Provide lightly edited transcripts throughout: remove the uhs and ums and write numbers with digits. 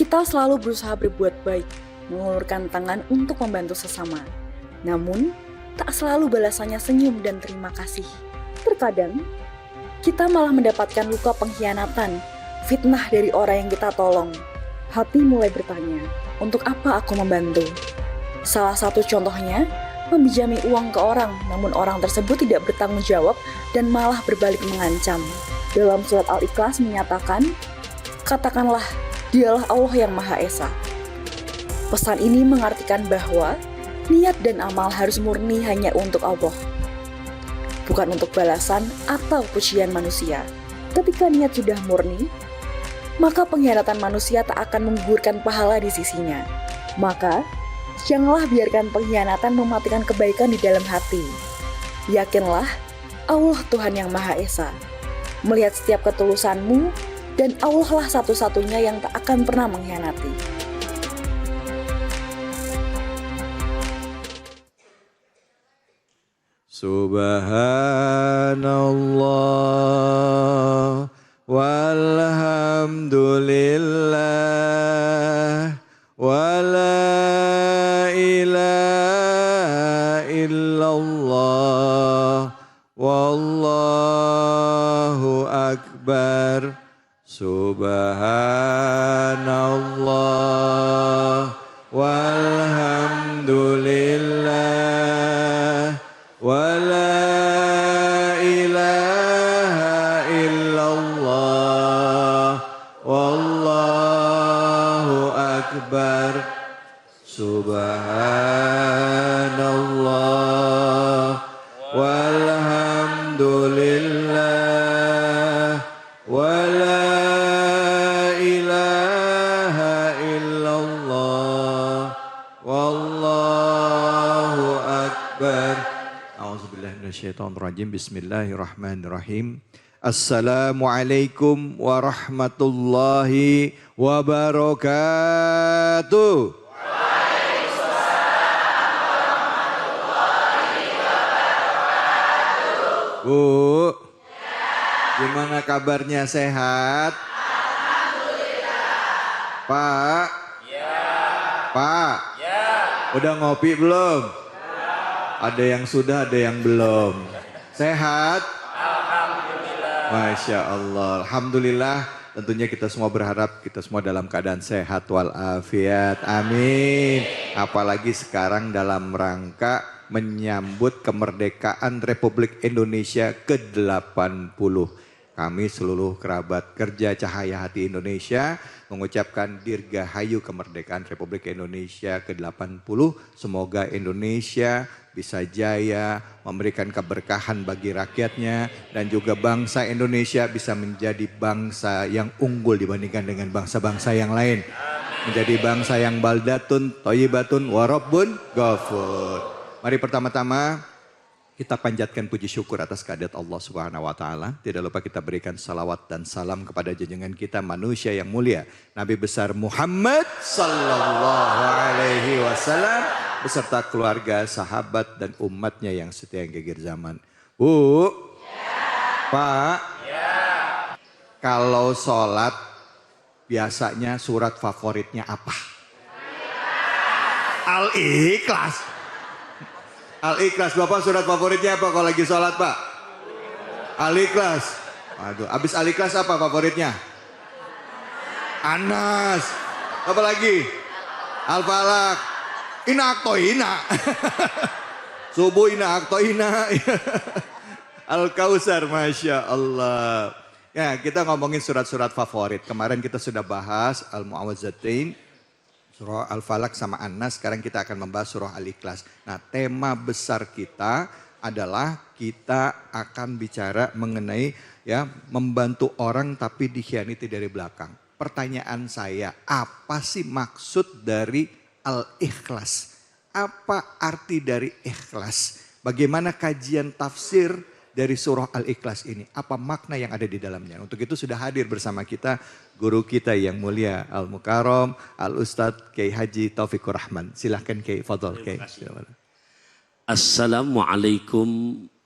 Kita selalu berusaha berbuat baik, mengulurkan tangan untuk membantu sesama. Namun, tak selalu balasannya senyum dan terima kasih. Terkadang, kita malah mendapatkan luka pengkhianatan, fitnah dari orang yang kita tolong. Hati mulai bertanya, untuk apa aku membantu? Salah satu contohnya, meminjami uang ke orang, namun orang tersebut tidak bertanggung jawab dan malah berbalik mengancam. Dalam surat Al-Ikhlas menyatakan, katakanlah, dialah Allah yang Maha Esa. Pesan ini mengartikan bahwa niat dan amal harus murni hanya untuk Allah, bukan untuk balasan atau pujian manusia. Ketika niat sudah murni, maka pengkhianatan manusia tak akan menggugurkan pahala di sisinya. Maka, janganlah biarkan pengkhianatan mematikan kebaikan di dalam hati. Yakinlah, Allah Tuhan yang Maha Esa melihat setiap ketulusanmu, dan Allah lah satu-satunya yang tak akan pernah mengkhianati. Subhanallah walhamdulillah wala ilaha illallah wallahu akbar. Subhanallah walhamdulillah wala ilaha illallah wallahu akbar. Subhanallah walhamdulillah wala ilaha illallah wallahu akbar. A'udzubillahiminasyaitonirrajim. Bismillahirrahmanirrahim. Assalamualaikum warahmatullahi wabarakatuh. Bu, gimana kabarnya, sehat? Alhamdulillah. Pak? Ya. Pak? Ya. Udah ngopi belum? Ya. Ada yang sudah, ada yang belum. Sehat? Alhamdulillah. Masya Allah. Alhamdulillah. Tentunya kita semua berharap kita semua dalam keadaan sehat walafiat. Amin. Apalagi sekarang dalam rangka menyambut kemerdekaan Republik Indonesia ke-80. Kami seluruh kerabat kerja Cahaya Hati Indonesia mengucapkan dirgahayu kemerdekaan Republik Indonesia ke-80. Semoga Indonesia bisa jaya, memberikan keberkahan bagi rakyatnya, dan juga bangsa Indonesia bisa menjadi bangsa yang unggul dibandingkan dengan bangsa-bangsa yang lain. Menjadi bangsa yang baldatun, thayyibatun, warabbun, ghafur. Mari pertama-tama kita panjatkan puji syukur atas kehadirat Allah Subhanahu wa taala. Tidak lupa kita berikan salawat dan salam kepada junjungan kita manusia yang mulia, Nabi besar Muhammad sallallahu alaihi wasallam beserta keluarga, sahabat dan umatnya yang setia yang geger zaman. Bu, ya. Pak, ya. Kalau sholat biasanya surat favoritnya apa? Al-Ikhlas. Al-Ikhlas, Bapak surat favoritnya apa kalau lagi sholat, Pak? Al-Ikhlas. Aduh, abis Al-Ikhlas apa favoritnya? Anas. Apa lagi? Al-Falaq. Ina aktoina. Subuh ina aktoina. Al-Kausar, Masya Allah. Ya, kita ngomongin surat-surat favorit. Kemarin kita sudah bahas Al-Mu'awwidzatain, surah Al-Falaq sama An-Nas. Sekarang kita akan membahas surah Al-Ikhlas. Nah, tema besar kita adalah kita akan bicara mengenai ya membantu orang tapi dikhianati dari belakang. Pertanyaan saya, apa sih maksud dari Al-Ikhlas? Apa arti dari ikhlas? Bagaimana kajian tafsir dari surah Al-Ikhlas ini? Apa makna yang ada di dalamnya? Untuk itu sudah hadir bersama kita guru kita yang mulia Al-Mukarram, Al-Ustadz Kiai Haji Taufikur Rahman. Silahkan Kiai, fadhol Kiai. Assalamualaikum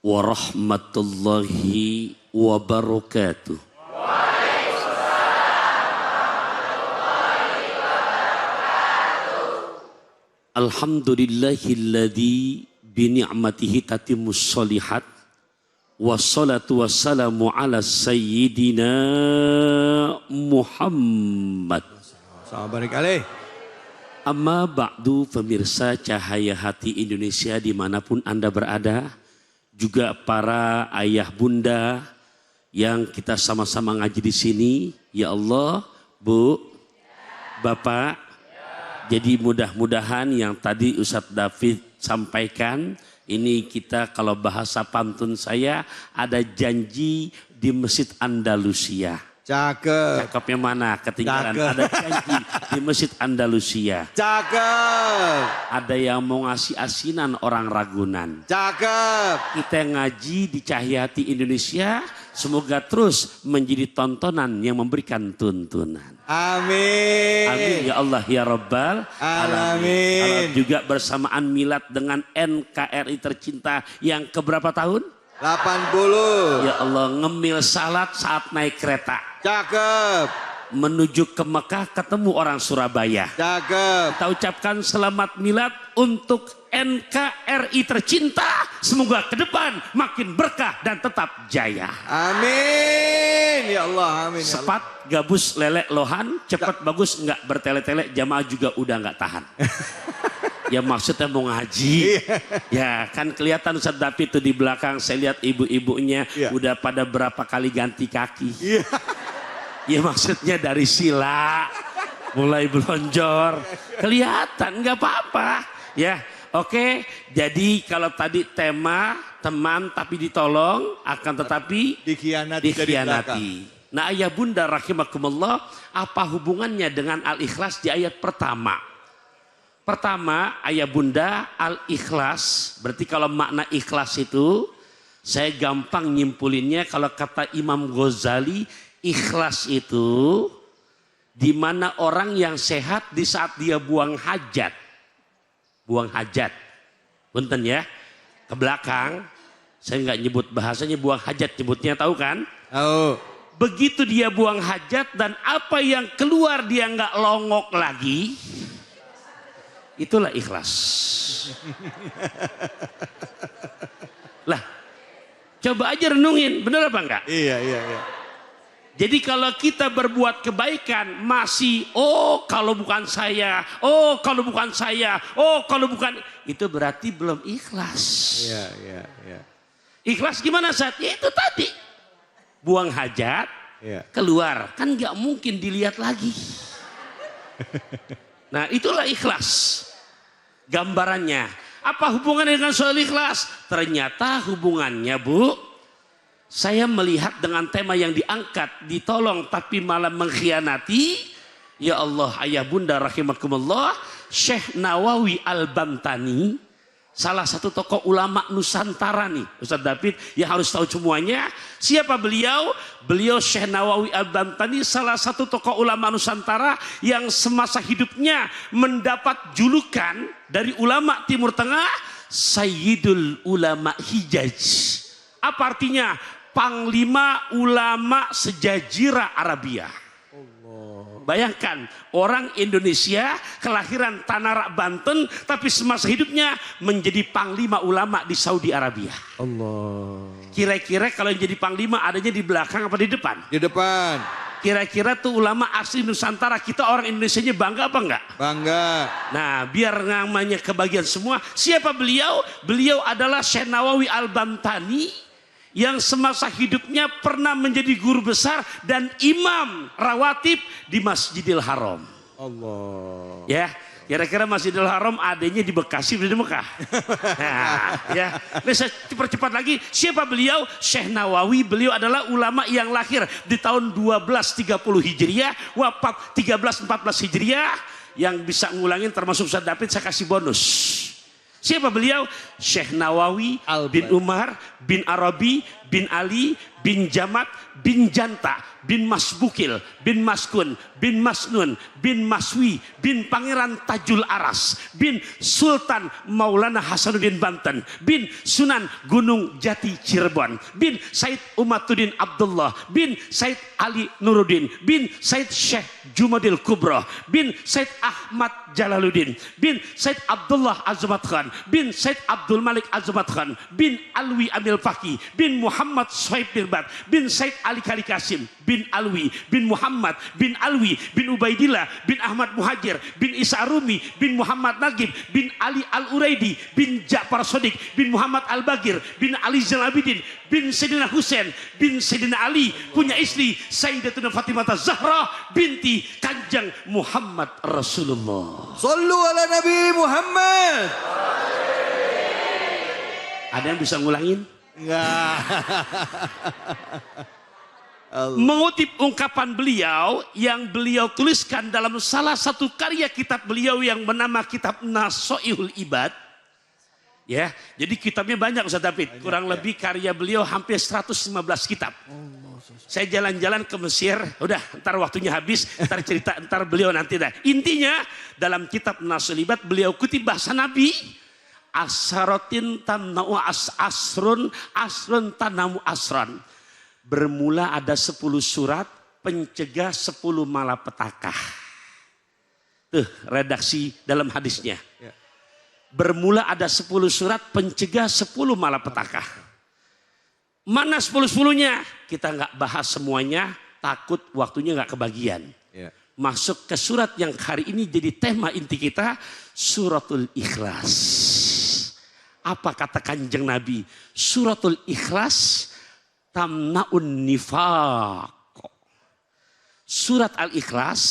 warahmatullahi wabarakatuh. Waalaikumsalam warahmatullahi wabarakatuh. Alhamdulillahilladzi bini'matihi tatimmus sholihat. Wassalatu wassalamu ala sayyidina Muhammad. Assalamualaikum alaih. Amma ba'du, pemirsa Cahaya Hati Indonesia dimanapun Anda berada. Juga para ayah bunda yang kita sama-sama ngaji di sini. Ya Allah, Bu, Bapak. Jadi mudah-mudahan yang tadi Ustadz David sampaikan. Ini kita kalau bahasa pantun saya ada janji di Masjid Andalusia. Cakep. Cakepnya mana? Ketinggalan. Cakep. Ada janji di Masjid Andalusia. Cakep. Ada yang mau ngasih asinan orang Ragunan. Cakep. Kita ngaji di Cahaya Hati Indonesia. Semoga terus menjadi tontonan yang memberikan tuntunan. Amin. Amin ya Allah ya Rabbal Alamin. Kalau juga bersamaan milad dengan NKRI tercinta yang keberapa tahun? 80. Ya Allah, ngemil salat saat naik kereta. Cakep. Menuju ke Mekah ketemu orang Surabaya. Cakep. Kita ucapkan selamat milad untuk NKRI tercinta. Semoga ke depan makin berkah dan tetap jaya. Amin. Ya Allah, amin. Ya Allah. Sepat, gabus, lelek, lohan, cepat, bagus, enggak bertele-tele, jamaah juga udah enggak tahan. Ya maksudnya mau ngaji. Ya kan kelihatan Ustadz David itu di belakang, saya lihat ibu-ibunya udah pada berapa kali ganti kaki. Ya maksudnya dari sila, mulai belonjor, kelihatan nggak apa-apa. Ya oke, jadi kalau tadi tema teman tapi ditolong, akan tetapi dikhianati. Nah ayah bunda rahimakumullah, apa hubungannya dengan al-ikhlas di ayat pertama? Pertama ayah bunda al-ikhlas, berarti kalau makna ikhlas itu saya gampang nyimpulinnya kalau kata Imam Ghazali, ikhlas itu di mana orang yang sehat di saat dia buang hajat. Buang hajat. Punten ya, ke belakang saya nggak nyebut bahasanya buang hajat, nyebutnya tahu kan? Tahu. Begitu dia buang hajat dan apa yang keluar dia nggak longok lagi. Itulah ikhlas. Lah, coba aja renungin, bener apa enggak? Iya. Jadi kalau kita berbuat kebaikan masih, kalau bukan saya, kalau bukan saya, kalau bukan, itu berarti belum ikhlas. Iya. Ikhlas gimana saat itu tadi? Buang hajat, keluar, kan nggak mungkin dilihat lagi. Nah itulah ikhlas. Gambarannya. Apa hubungannya dengan soal ikhlas? Ternyata hubungannya Bu, saya melihat dengan tema yang diangkat, ditolong tapi malah mengkhianati. Ya Allah ayah bunda rahimakumullah, Syekh Nawawi Al-Bantani, salah satu tokoh ulama Nusantara nih Ustadz David yang harus tahu semuanya. Siapa beliau? Beliau Syekh Nawawi Al-Bantani, salah satu tokoh ulama Nusantara yang semasa hidupnya mendapat julukan dari ulama Timur Tengah, Sayyidul Ulama Hijaz. Apa artinya? Panglima ulama sejazirah Arabia. Bayangkan orang Indonesia kelahiran Tanarak Banten tapi semasa hidupnya menjadi panglima ulama di Saudi Arabia. Allah. Kira-kira kalau yang jadi panglima adanya di belakang apa di depan? Di depan. Kira-kira tuh ulama asli Nusantara, kita orang Indonesianya bangga apa enggak? Bangga. Nah biar namanya kebagian semua. Siapa beliau? Beliau adalah Syekh Nawawi Al-Bantani yang semasa hidupnya pernah menjadi guru besar dan imam rawatib di Masjidil Haram. Allah. Ya, kira-kira Masjidil Haram adanya di Bekasi, di Mekah. Nah, ya. Nah, saya percepat lagi. Siapa beliau? Syekh Nawawi. Beliau adalah ulama yang lahir di tahun 1230 Hijriah, wafat 1314 Hijriah. Yang bisa ngulangin termasuk Ustadz David, saya kasih bonus. Siapa beliau? Syekh Nawawi bin Umar bin Arabi bin Ali bin Jamat bin Janta bin Masbukil, bin Maskun, bin Masnun, bin Maswi, bin Pangeran Tajul Aras, bin Sultan Maulana Hasanuddin Banten, bin Sunan Gunung Jati Cirebon, bin Said Umatuddin Abdullah, bin Said Ali Nuruddin, bin Said Syekh Jumadil Kubro, bin Said Ahmad Jalaluddin, bin Said Abdullah Azumat Khan, bin Said Abdul Malik Azumat Khan, bin Alwi Amil Faki, bin Muhammad Sohaib Mirbat, bin Said Ali Kali Kasim, bin Alwi, bin Muhammad, bin Alwi, bin Ubaidillah, bin Ahmad Muhajir, bin Isa Rumi, bin Muhammad Nagib, bin Ali Al-Uraidi, bin Ja'far Sodik, bin Muhammad Al-Bagir, bin Ali Zainabidin, bin Sayyidina Husain, bin Sayyidina Ali, punya istri Sayyidatuna Fatimah Zahra binti Kanjeng Muhammad Rasulullah. Sallu ala Nabi Muhammad. Ada yang bisa ngulangin? Enggak. Mengutip ungkapan beliau yang beliau tuliskan dalam salah satu karya kitab beliau yang bernama kitab Nasoihul Ibad. Ya, jadi kitabnya banyak Ustaz David. Kurang lebih karya beliau hampir 115 kitab. Saya jalan-jalan ke Mesir, udah ntar waktunya habis, ntar cerita, ntar beliau nanti dah. Intinya dalam kitab Nasoihul Ibad beliau kutip bahasa Nabi. Asharotin tamna'u asrun, asrun tanamu asran. Bermula ada 10 surat pencegah 10 malapetaka. Tuh redaksi dalam hadisnya. Bermula ada 10 surat pencegah 10 malapetaka. Mana 10-10-nya? Kita nggak bahas semuanya, takut waktunya nggak kebagian. Masuk ke surat yang hari ini jadi tema inti kita, suratul Ikhlas. Apa kata Kanjeng Nabi? Suratul Ikhlas tamna'un nifaq. Surat Al-Ikhlas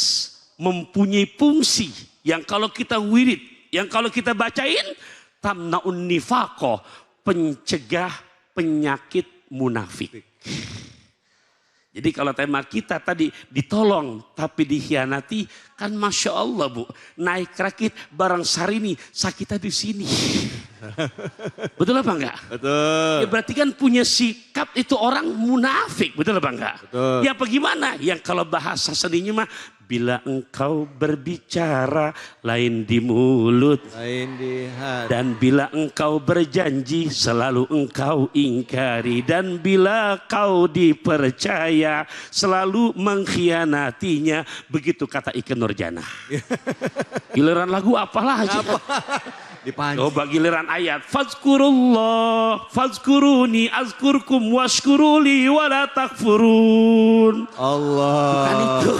mempunyai fungsi yang kalau kita wirid, yang kalau kita bacain, tamna'un nifaq, pencegah penyakit munafik. Jadi kalau tema kita tadi ditolong tapi dikhianati, kan Masya Allah Bu, naik rakit barang sarini, sakitnya di sini. Betul apa enggak? Betul. Ya berarti kan punya sikap itu orang munafik, betul apa enggak? Betul. Ya apa gimana? Yang kalau bahasa seninya mah, bila engkau berbicara lain di mulut, Lain di hati. dan bila engkau berjanji selalu engkau ingkari, dan bila kau dipercaya selalu mengkhianatinya. Begitu kata Ikke Nurjana. Giliran lagu apalah aja. Dipancing. Coba giliran ayat. Fazkurullah, fazkuruni azkurkum washkuruli wala takfurun. Allah. Bukan itu.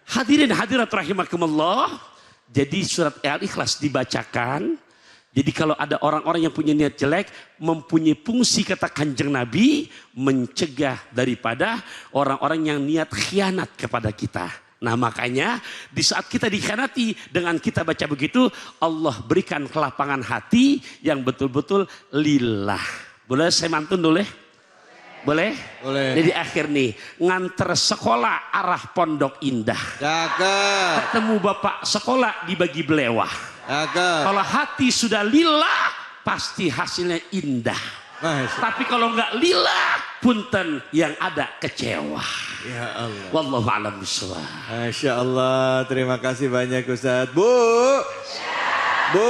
Hadirin hadirat rahimakumullah. Jadi surat Al-Ikhlas dibacakan. Jadi kalau ada orang-orang yang punya niat jelek, mempunyai fungsi kata Kanjeng Nabi, mencegah daripada orang-orang yang niat khianat kepada kita. Nah makanya di saat kita dikhianati dengan kita baca begitu, Allah berikan kelapangan hati yang betul-betul lillah. Boleh saya mantun dulu ya? Boleh? Boleh. Jadi akhir nih, nganter sekolah arah Pondok Indah. Cakep. Ketemu bapak sekolah dibagi belewah. Cakep. Kalau hati sudah lillah, pasti hasilnya indah. Masya Tapi kalau nggak lillah, punten yang ada kecewa. Ya Allah. Wallahu a'lam bishawab. Masya Allah. Terima kasih banyak Ustaz. Bu. Bu.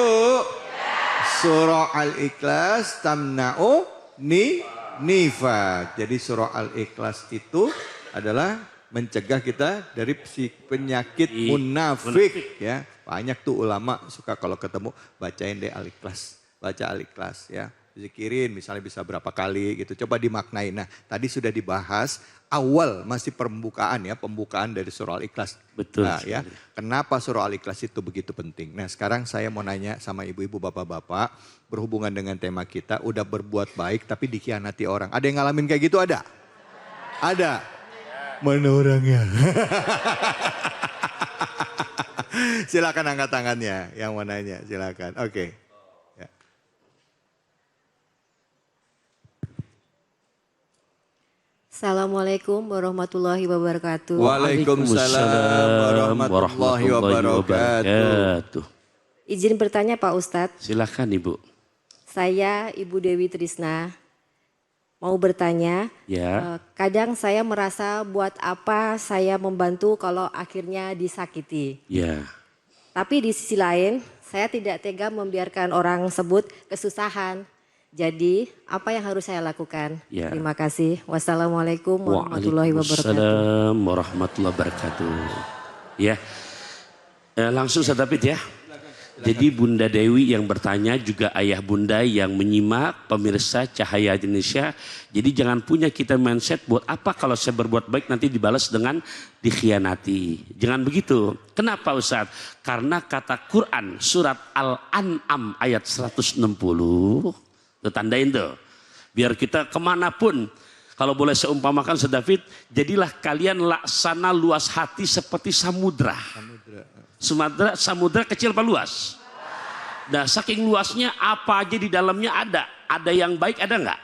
Surah Al-Ikhlas tamna'u nifaq. Jadi surah Al-Ikhlas itu adalah mencegah kita dari penyakit munafik. Ya. Banyak tuh ulama suka kalau ketemu bacain deh Al-Ikhlas. Baca Al-Ikhlas ya. Zikirin misalnya bisa berapa kali gitu. Coba dimaknain. Nah tadi sudah dibahas awal masih pembukaan ya. Pembukaan dari surah Al-Ikhlas. Betul. Nah, ya, kenapa surah Al-Ikhlas itu begitu penting? Nah sekarang saya mau nanya sama ibu-ibu bapak-bapak. Berhubungan dengan tema kita. Udah berbuat baik tapi dikhianati orang. Ada yang ngalamin kayak gitu ada? Ada? Mana orangnya? Silakan angkat tangannya yang mau nanya. Silakan. Oke. Ya. Assalamualaikum warahmatullahi wabarakatuh. Waalaikumsalam warahmatullahi wabarakatuh. Izin bertanya Pak Ustadz. Silakan Ibu. Saya Ibu Dewi Trisna. mau bertanya. Ya. Kadang saya merasa buat apa saya membantu kalau akhirnya disakiti. Ya. Tapi di sisi lain saya tidak tega membiarkan orang sebut kesusahan. Jadi apa yang harus saya lakukan? Ya. Terima kasih. Wassalamualaikum warahmatullahi wabarakatuh. Waalaikumsalam warahmatullahi wabarakatuh. Ya. Langsung saya David ya. Jadi Bunda Dewi yang bertanya juga ayah bunda yang menyimak pemirsa Cahaya Indonesia. Jadi jangan punya kita mindset buat apa kalau saya berbuat baik nanti dibalas dengan dikhianati. Jangan begitu. Kenapa Ustaz? Karena kata Quran surat Al-An'am ayat 160. Tuh tandain tuh. Biar kita kemanapun. Kalau boleh saya umpamakan Ustaz David. Jadilah kalian laksana luas hati seperti samudra. Samudra kecil apa luas? Nah saking luasnya apa aja di dalamnya ada. Ada yang baik ada nggak?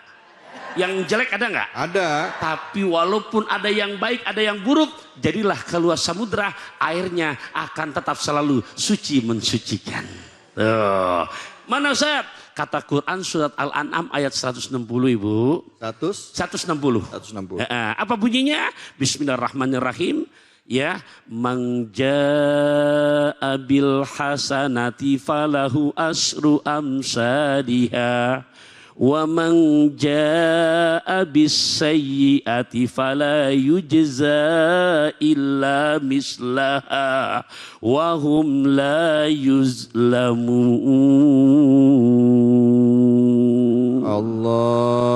Yang jelek ada nggak? Ada. Tapi walaupun ada yang baik ada yang buruk. Jadilah keluas samudra airnya akan tetap selalu suci mensucikan. Tuh. Mana Ustaz? Kata Quran surat Al-An'am ayat 160 Ibu. 160. Apa bunyinya? Bismillahirrahmanirrahim. Ya, mangja'a bil hasanati falahu asru amsaliha wa man jaa'a bis sayyi'ati fala yujza illa mislaha wa hum la yuzlamun. Allah.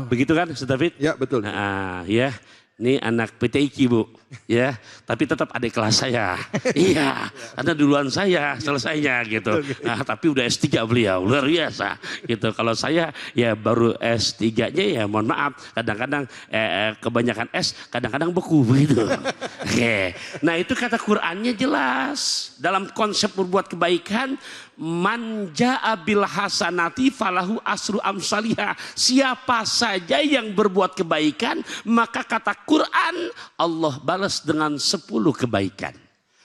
Begitu kan Ustaz David? Ya, betul. Nah, ya. Ini anak PTIQ Bu, ya, tapi tetap adik kelas saya, iya, karena duluan saya selesainya gitu. Nah, tapi udah S3 beliau, luar biasa, gitu. Kalau saya ya baru S3-nya ya, mohon maaf, kadang-kadang kebanyakan S, kadang-kadang beku begitu. Oke, nah itu kata Qurannya jelas dalam konsep berbuat kebaikan. Manja bil hasanati falahu asru amsalihah. Siapa saja yang berbuat kebaikan maka kata Quran Allah balas dengan 10 kebaikan.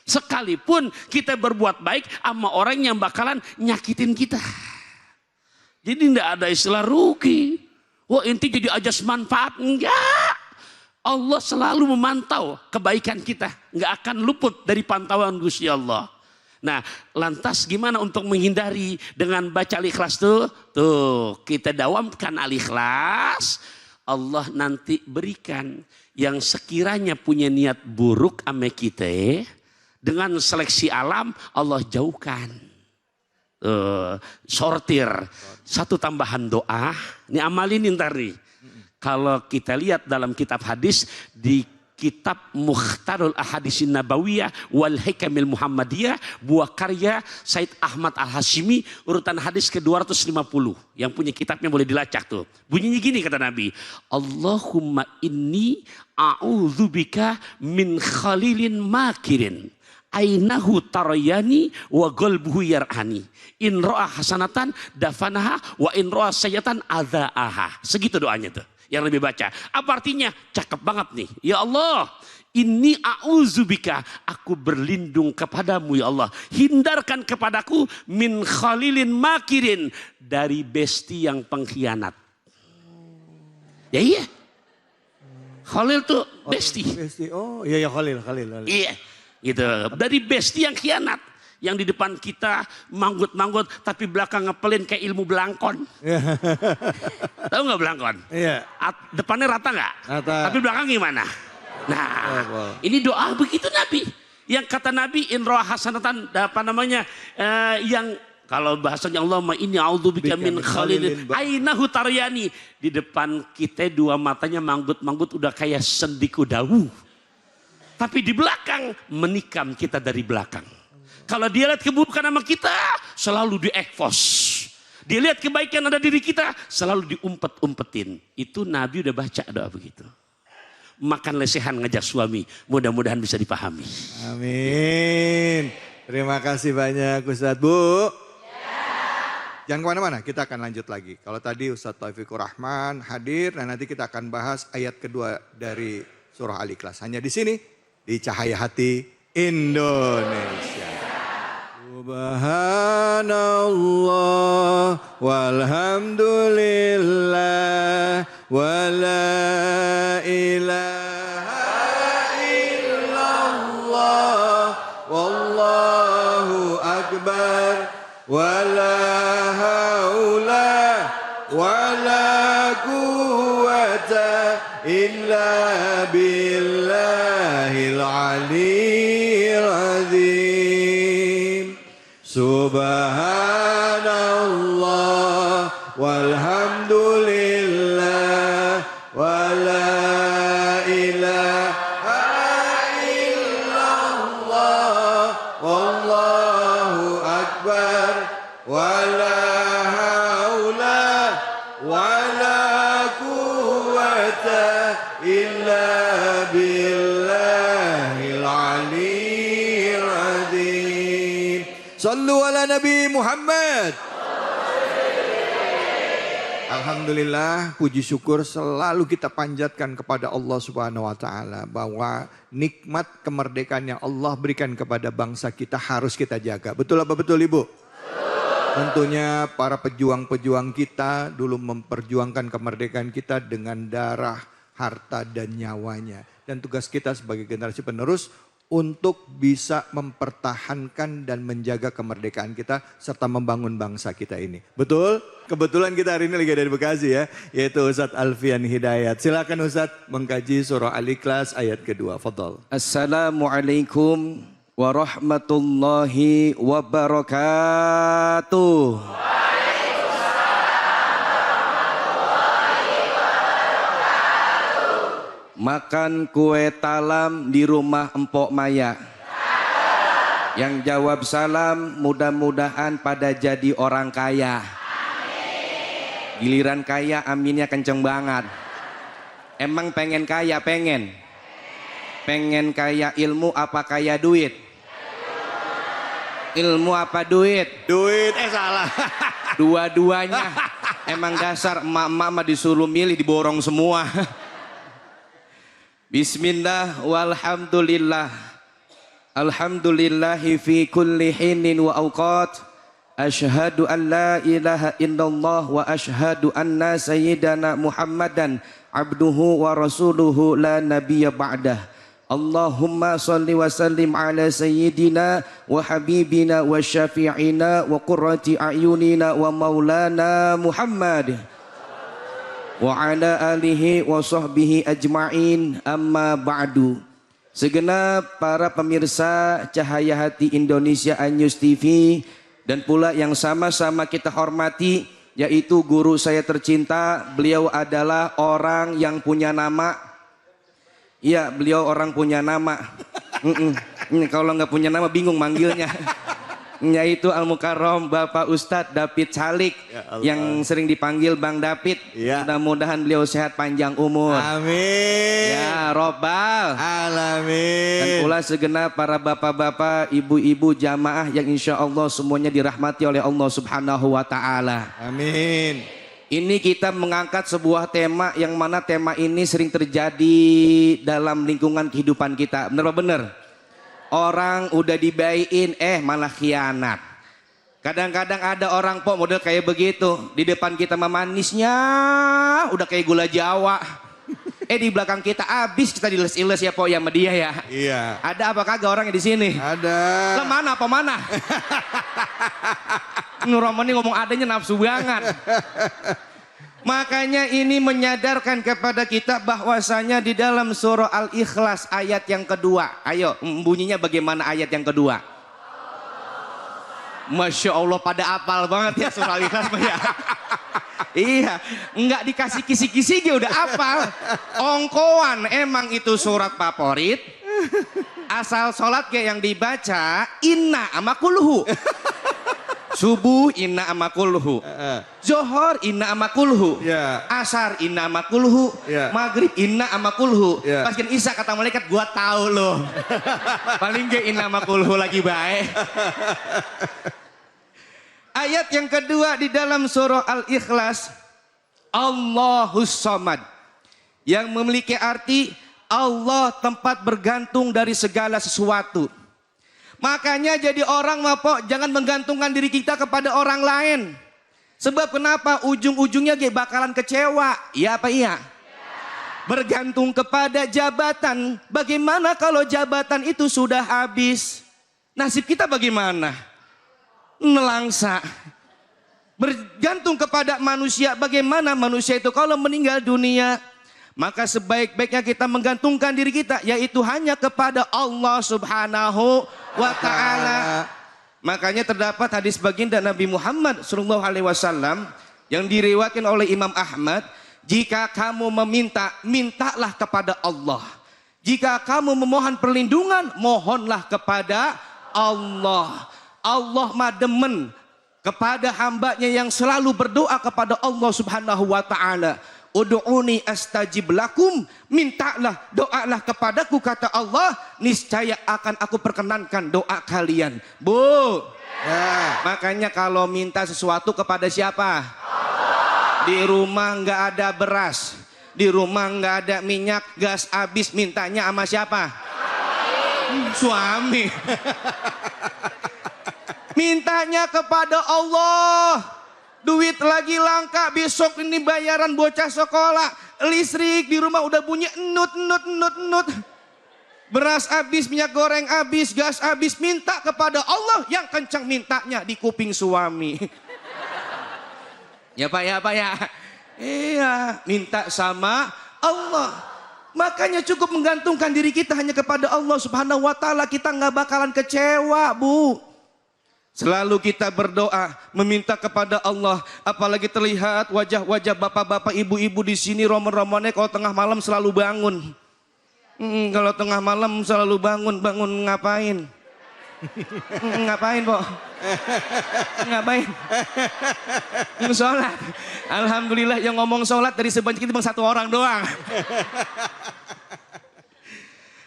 Sekalipun kita berbuat baik sama orang yang bakalan nyakitin kita. Jadi tidak ada istilah rugi. Wah inti jadi ajas manfaat. Enggak. Allah selalu memantau kebaikan kita. Enggak akan luput dari pantauan Gusti Allah. Nah, lantas gimana untuk menghindari dengan baca Al-Ikhlas tuh? Tuh, kita dawamkan Al-Ikhlas. Allah nanti berikan yang sekiranya punya niat buruk sama kita, dengan seleksi alam Allah jauhkan. Sortir. Satu tambahan doa, ini amalin ntar nih. Kalau kita lihat dalam kitab hadis di Kitab Mukhtarul Ahadisin Nabawiyah wal Hikamil Muhammadiyah, buah karya Said Ahmad Al-Hashimi, urutan hadis ke-250. Yang punya kitabnya boleh dilacak tuh. Bunyinya gini kata Nabi, Allahumma inni a'udzubika min khalilin makirin. Ainahu tarayani wa qalbuhu yar'ani. In ra'a hasanatan dafanaha wa in ra'a sayyatan adzaaha. Segitu doanya tuh. Yang lebih baca. Apa artinya? Cakep banget nih. Ya Allah, inni a'udzubika, aku berlindung kepadamu ya Allah. Hindarkan kepadaku min khalilin makirin, dari besti yang pengkhianat. Ya iya. Khalil tuh besti. Oh iya Khalil. Iya. Gitu. Dari besti yang khianat. Yang di depan kita manggut-manggut tapi belakang ngepelin kayak ilmu belangkon. Tahu nggak belangkon? Iya. Depannya rata nggak? Rata. Tapi belakang gimana? Nah, ini doa begitu Nabi. Yang kata Nabi in roh hasanatan, apa namanya? Yang kalau bahasanya Allahumma inni a'udzubika min khalilin ainahu taryani. Di depan kita dua matanya manggut-manggut udah kayak sendiku dawu. Tapi di belakang menikam kita dari belakang. Kalau dia lihat keburukan sama kita, selalu diekspos. Dia lihat kebaikan ada diri kita, selalu diumpet-umpetin. Itu Nabi udah baca doa begitu. Makan lesehan ngajak suami, mudah-mudahan bisa dipahami. Amin. Terima kasih banyak Ustadz. Bu. Jangan kemana-mana, kita akan lanjut lagi. Kalau tadi Ustadz Taufikur Rahman hadir, dan nanti kita akan bahas ayat kedua dari surah Al-Ikhlas. Hanya di sini, di Cahaya Hati Indonesia. Subhan Subhanallah walhamdulillah wa la ilaha illallah wallahu akbar wa la haula wa la quwwata illa billahil aliyyil azim. Subhanallah walhamdulillah wa la ilaha illallah wallahu akbar wa la haula wa la quwwata illa billahil aliyyil azim. Sallu ala Nabi Muhammad. Alhamdulillah, puji syukur selalu kita panjatkan kepada Allah Subhanahu wa taala bahwa nikmat kemerdekaan yang Allah berikan kepada bangsa kita harus kita jaga. Betul apa betul Ibu? Tentunya para pejuang-pejuang kita dulu memperjuangkan kemerdekaan kita dengan darah, harta dan nyawanya. Dan tugas kita sebagai generasi penerus untuk bisa mempertahankan dan menjaga kemerdekaan kita serta membangun bangsa kita ini. Betul? Kebetulan kita hari ini lagi dari Bekasi ya, yaitu Ustadz Alfian Hidayat. Silakan Ustadz mengkaji surah Al-Ikhlas ayat kedua. Fadhal. Assalamualaikum warahmatullahi wabarakatuh. Makan kue talam di rumah Empok Maya. Yang jawab salam mudah-mudahan pada jadi orang kaya. Giliran kaya aminnya kenceng banget. Emang pengen kaya pengen? Pengen kaya ilmu apa kaya duit? Ilmu apa duit? Duit, salah. Dua-duanya. Emang dasar emak-emak mah disuruh milih diborong semua. Bismillah walhamdulillah. Alhamdulillahi fi kulli hinin wa awqat. Ashhadu an la ilaha illallah wa ashhadu anna sayyidana Muhammadan abduhu wa rasuluhu la nabiyya ba'dah. Allahumma salli wa sallim ala sayyidina wa habibina wa syafi'ina wa qurrati a'yunina wa maulana Muhammad wa ala alihi wa sahbihi ajma'in amma ba'du. Segenap para pemirsa Cahaya Hati Indonesia News TV dan pula yang sama-sama kita hormati yaitu guru saya tercinta, beliau adalah orang yang punya nama. Iya, beliau orang punya nama. Kalau nggak punya nama bingung manggilnya. Yaitu Al-Mukarram Bapak Ustadz David Salik yang sering dipanggil Bang David. Ya. Mudah-mudahan beliau sehat panjang umur. Amin. Ya Robbal Alamin. Dan pula segenap para bapak-bapak, ibu-ibu jamaah yang insya Allah semuanya dirahmati oleh Allah Subhanahu wa Ta'ala. Amin. Ini kita mengangkat sebuah tema yang mana tema ini sering terjadi dalam lingkungan kehidupan kita. Bener apa bener? Orang udah dibaikin malah khianat. Kadang-kadang ada orang po model kayak begitu. Di depan kita manisnya udah kayak gula Jawa. Di belakang kita abis kita diles-iles ya po ya sama dia ya. Iya. Ada apa kagak orangnya di sini? Ada. Lah mana apa mana? Nuromani ngomong adanya nafsu banget. Makanya ini menyadarkan kepada kita bahwasanya di dalam surah Al-Ikhlas ayat yang kedua. Ayo bunyinya bagaimana ayat yang kedua? Masya Allah pada apal banget ya surah Al-Ikhlas ya. Iya, enggak dikasih kisi-kisi dia udah apal. Ongkoan emang itu surat favorit. Asal sholat kayak yang dibaca inna ama kulhu. Subuh inna ama kulhu. Zohor inna ama kulhu. Asar inna ama kulhu. Maghrib inna ama kulhu. Pas kan Isya kata malaikat gua tahu loh. Paling gak inna ama kulhu lagi baik. Ayat yang kedua di dalam surah Al-Ikhlas, Allahus Samad, yang memiliki arti Allah tempat bergantung dari segala sesuatu. Makanya jadi orang mapok jangan menggantungkan diri kita kepada orang lain. Sebab kenapa? Ujung-ujungnya bakalan kecewa. Iya apa iya? Bergantung kepada jabatan. Bagaimana kalau jabatan itu sudah habis? Nasib kita bagaimana? Nelangsa. Bergantung kepada manusia. Bagaimana manusia itu kalau meninggal dunia? Maka sebaik-baiknya kita menggantungkan diri kita, yaitu hanya kepada Allah Subhanahu wa Ta'ala. Makanya terdapat hadis baginda Nabi Muhammad SAW yang diriwayatkan oleh Imam Ahmad. Jika kamu meminta, mintalah kepada Allah. Jika kamu memohon perlindungan, mohonlah kepada Allah. Allah mah demen kepada hambanya yang selalu berdoa kepada Allah Subhanahu wa Ta'ala. Ud'uni astajib lakum, mintalah, doalah kepadaku kata Allah, niscaya akan aku perkenankan doa kalian. Bu, ya. Makanya kalau minta sesuatu kepada siapa? Allah. Di rumah nggak ada beras, di rumah nggak ada minyak, gas habis, mintanya sama siapa? Suami. Mintanya kepada Allah. Duit lagi langka, besok ini bayaran bocah sekolah, listrik di rumah udah bunyi nut. Beras habis, minyak goreng habis, gas habis, minta kepada Allah yang kencang mintanya di kuping suami. Ya Pak ya. Iya, minta sama Allah. Makanya cukup menggantungkan diri kita hanya kepada Allah Subhanahu wa Ta'ala, kita nggak bakalan kecewa, Bu. Selalu kita berdoa, meminta kepada Allah. Apalagi terlihat wajah-wajah bapak-bapak, ibu-ibu di sini, roman-romannya kalau tengah malam selalu bangun. Kalau tengah malam selalu bangun ngapain? Ngapain, Pak? Ngapain? Sholat. Alhamdulillah yang ngomong sholat dari sebanyak itu satu orang doang.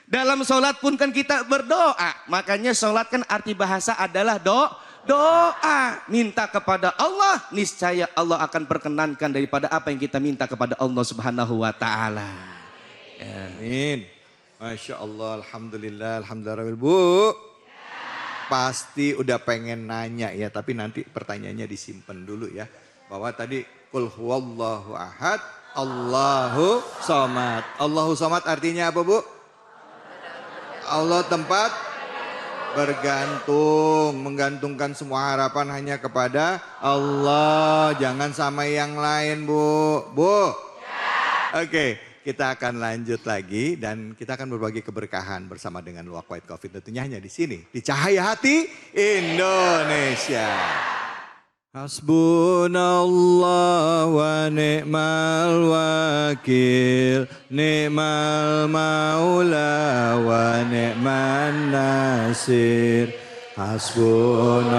Dalam sholat pun kan kita berdoa. Makanya sholat kan arti bahasa adalah doa. Minta kepada Allah, niscaya Allah akan perkenankan daripada apa yang kita minta kepada Allah Subhanahu wa Ta'ala. Amin. Masya Allah, alhamdulillah, alhamdulillah. Bu, pasti udah pengen nanya ya, tapi nanti pertanyaannya disimpan dulu ya. Bahwa tadi qul huwallahu ahad, Allahu somad. Allahu somad artinya apa, Bu? Allah tempat bergantung, menggantungkan semua harapan hanya kepada Allah, jangan sama yang lain, Bu. Bu. Ya. Oke, kita akan lanjut lagi dan kita akan berbagi keberkahan bersama dengan Luwak White Coffee tentunya hanya di sini, di Cahaya Hati Indonesia. Hasbunallah wa ni'mal wakil, ni'mal maula wa ni'man nasir. Hasbunallah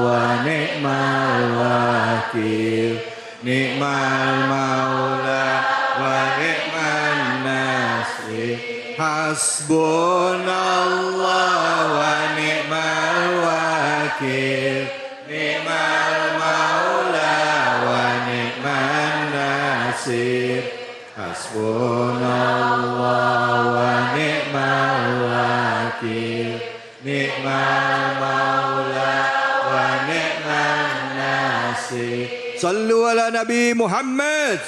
wa ni'mal wakil, ni'mal maula wa ni'man nasir. Hasbunallah wa ni'mal wakil, ni'mal maula wa ni'man nasir. Hasbunallah wa ni'mal wakil, ni'mal maula wa ni'man nasir. Sallu ala Nabi Muhammad.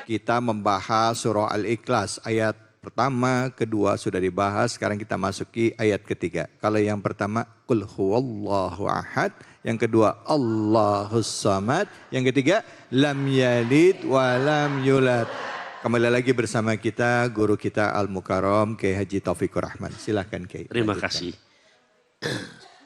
Kita membahas surah Al-Ikhlas ayat pertama, kedua sudah dibahas, sekarang kita masuki ayat ketiga. Kalau yang pertama, qul huwallahu ahad. Yang kedua, Allahus samad. Yang ketiga, lam yalid wa lam yulad. Kembali lagi bersama kita, guru kita Al-Mukarram, Kiai Haji Taufikur Rahman. Silakan Kiai. Terima kasih.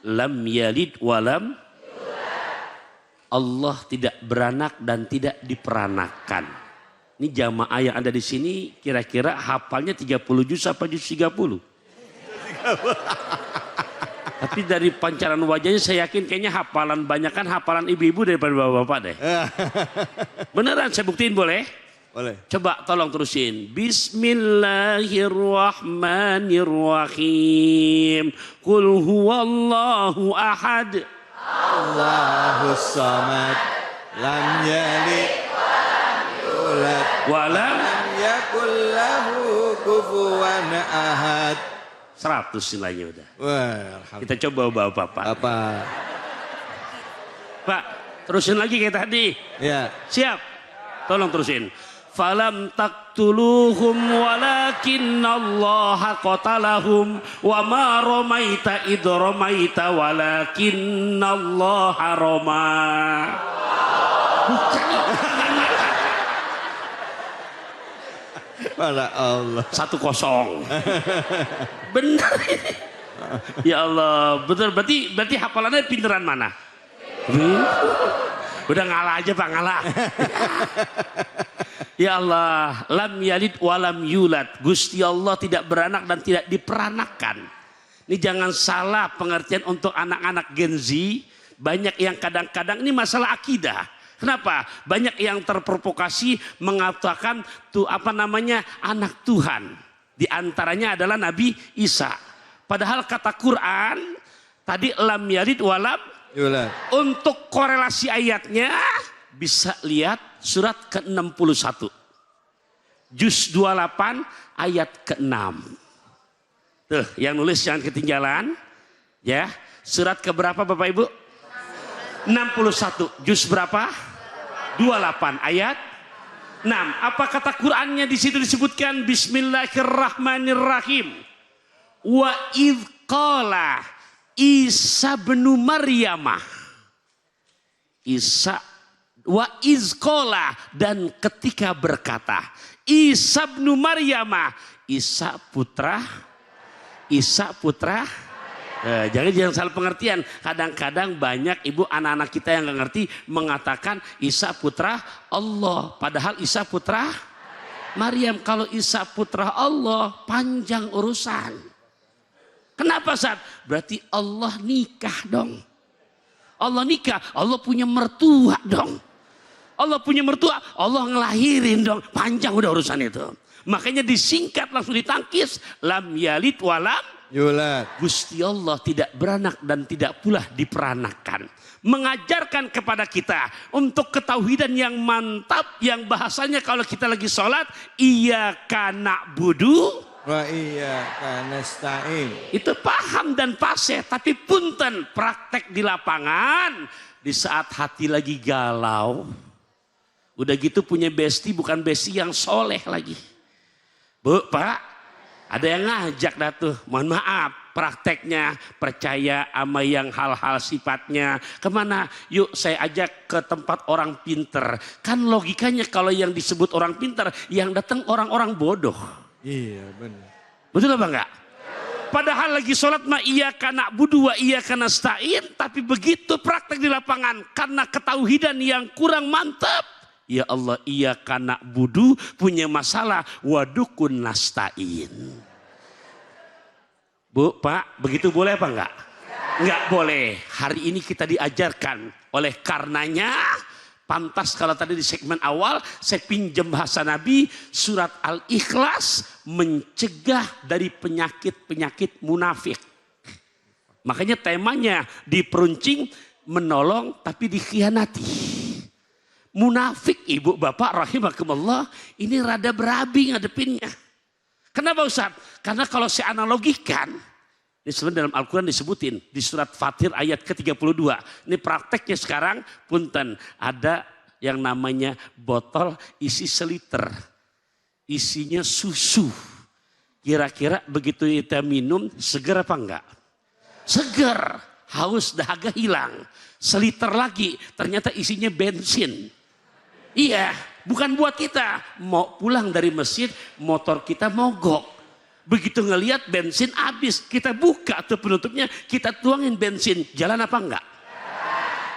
Lam yalid wa lam yulad. Allah tidak beranak dan tidak diperanakan. Ini jamaah yang ada di sini kira-kira hafalnya 30 juz apa juz 30? Tapi dari pancaran wajahnya saya yakin kayaknya hafalan banyak kan hafalan ibu-ibu daripada bapak-bapak deh. Beneran saya buktiin boleh? Boleh. Coba tolong terusin. Bismillahirrahmanirrahim. Qul huwallahu ahad. Allahus samad. Lam yalid walam yakul lahu kufuwan ahad. 100 nilainya udah. Wah, alhamdulillah. Kita coba bawa Bapak. Apa? Pak, terusin lagi kayak tadi. Ya. Siap? Tolong terusin. Falam taqtuluhum walakinallaha qatalahum wa ma ramaita id ramaita walakinallaha rama. Pada Allah. 1-0. Benar ini. Ya Allah, betul. Berarti hafalannya pinteran mana? Udah ngalah aja Pak, ngalah. Ya Allah, lam yalid walam yulad. Gusti Allah tidak beranak dan tidak diperanakan. Ini jangan salah pengertian untuk anak-anak Gen Z. Banyak yang kadang-kadang ini masalah akidah. Kenapa? Banyak yang terprovokasi mengatakan tuh apa namanya anak Tuhan. Di antaranya adalah Nabi Isa. Padahal kata Quran tadi lam yalid walam Yulad. untuk korelasi ayatnya bisa lihat surat ke-61. Juz 28 ayat ke-6. Tuh, yang nulis jangan ketinggalan. Ya, surat keberapa Bapak Ibu? 61. Juz berapa? 28 ayat 6. Apa kata Qur'annya di situ disebutkan Bismillahirrahmanirrahim. Wa idh qala Isa bin Maryamah. Isa wa izqala dan ketika berkata Isa bin Maryamah, Isa putra jangan salah pengertian. Kadang-kadang banyak ibu anak-anak kita yang nggak ngerti mengatakan Isa putra Allah, padahal Isa putra Maryam. Kalau Isa putra Allah panjang urusan. Kenapa Ustaz? Berarti Allah nikah dong. Allah nikah, Allah punya mertua dong. Allah punya mertua, Allah ngelahirin dong. Panjang udah urusan itu. Makanya disingkat langsung ditangkis. Lam yalid walam Yulad. Gusti Allah tidak beranak dan tidak pula diperanakan. Mengajarkan kepada kita untuk ketauhidan yang mantap. Yang bahasanya kalau kita lagi sholat. Iyyaka na'budu Wa iyyaka nasta'in. itu paham dan fasih, tapi punten praktek di lapangan di saat hati lagi galau. Udah gitu punya besti bukan besti yang soleh lagi. Bu, Pak, ada yang ngajak dah tuh. Mohon maaf, prakteknya percaya sama yang hal-hal sifatnya. Kemana? Yuk saya ajak ke tempat orang pinter. Kan logikanya kalau yang disebut orang pinter, yang datang orang-orang bodoh. Iya benar. Betul apa enggak? Padahal lagi sholat ma iyyaka na'budu wa iyyaka nasta'in. Tapi begitu praktek di lapangan karena ketauhidan yang kurang mantap. Ya Allah iyyaka na'budu punya masalah wadukun nasta'in. Bu, Pak, begitu boleh apa enggak? Enggak boleh. Hari ini kita diajarkan. Oleh karenanya pantas kalau tadi di segmen awal saya pinjam bahasa Nabi surat Al-Ikhlas mencegah dari penyakit-penyakit munafik. Makanya temanya diperuncing menolong tapi dikhianati. Munafik ibu bapak rahimakumullah ini rada berabi ngadepinnya. Kenapa Ustaz? Karena kalau saya analogikan ini sebenarnya dalam Al-Quran disebutin di surat Fatir ayat ke-32. Ini prakteknya sekarang punten. Ada yang namanya botol isi seliter. Isinya susu. Kira-kira begitu kita minum seger apa enggak? Seger. Haus dahaga hilang. Seliter lagi ternyata isinya bensin. Iya bukan buat kita. Mau pulang dari masjid motor kita mogok. Begitu ngelihat bensin habis, kita buka tuh penutupnya, kita tuangin bensin, jalan apa enggak?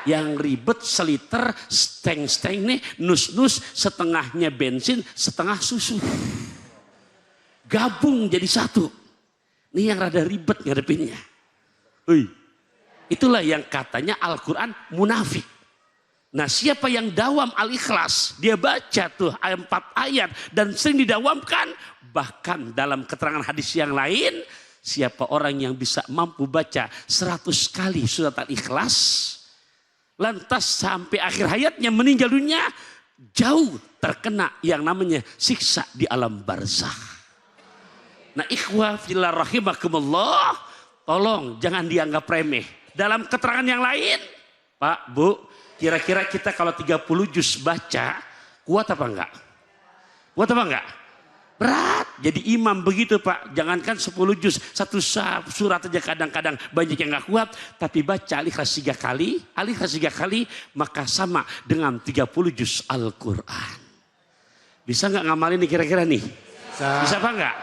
Yang ribet seliter, steng-steng nih, nus-nus, setengahnya bensin, setengah susu. Gabung jadi satu. Ini yang rada ribet ngadepinnya. Itulah yang katanya Al-Quran munafik. Nah siapa yang dawam Al-Ikhlas, dia baca tuh 4 ayat dan sering didawamkan. Bahkan dalam keterangan hadis yang lain, siapa orang yang bisa mampu baca 100 kali surat Al-Ikhlas, lantas sampai akhir hayatnya meninggal dunia, jauh terkena yang namanya siksa di alam barzakh. Nah ikhwah fillah rahimakumullah, tolong jangan dianggap remeh. Dalam keterangan yang lain, Pak, Bu, kira-kira kita kalau 30 juz baca, kuat apa enggak? Kuat apa enggak? Berat. Jadi imam begitu Pak, jangankan 10 juz, satu surat aja kadang-kadang banyak yang enggak kuat. Tapi baca Al-Ikhlas 3 kali, maka sama dengan 30 juz Al-Quran. Bisa enggak ngamalin nih kira-kira nih? Bisa apa enggak?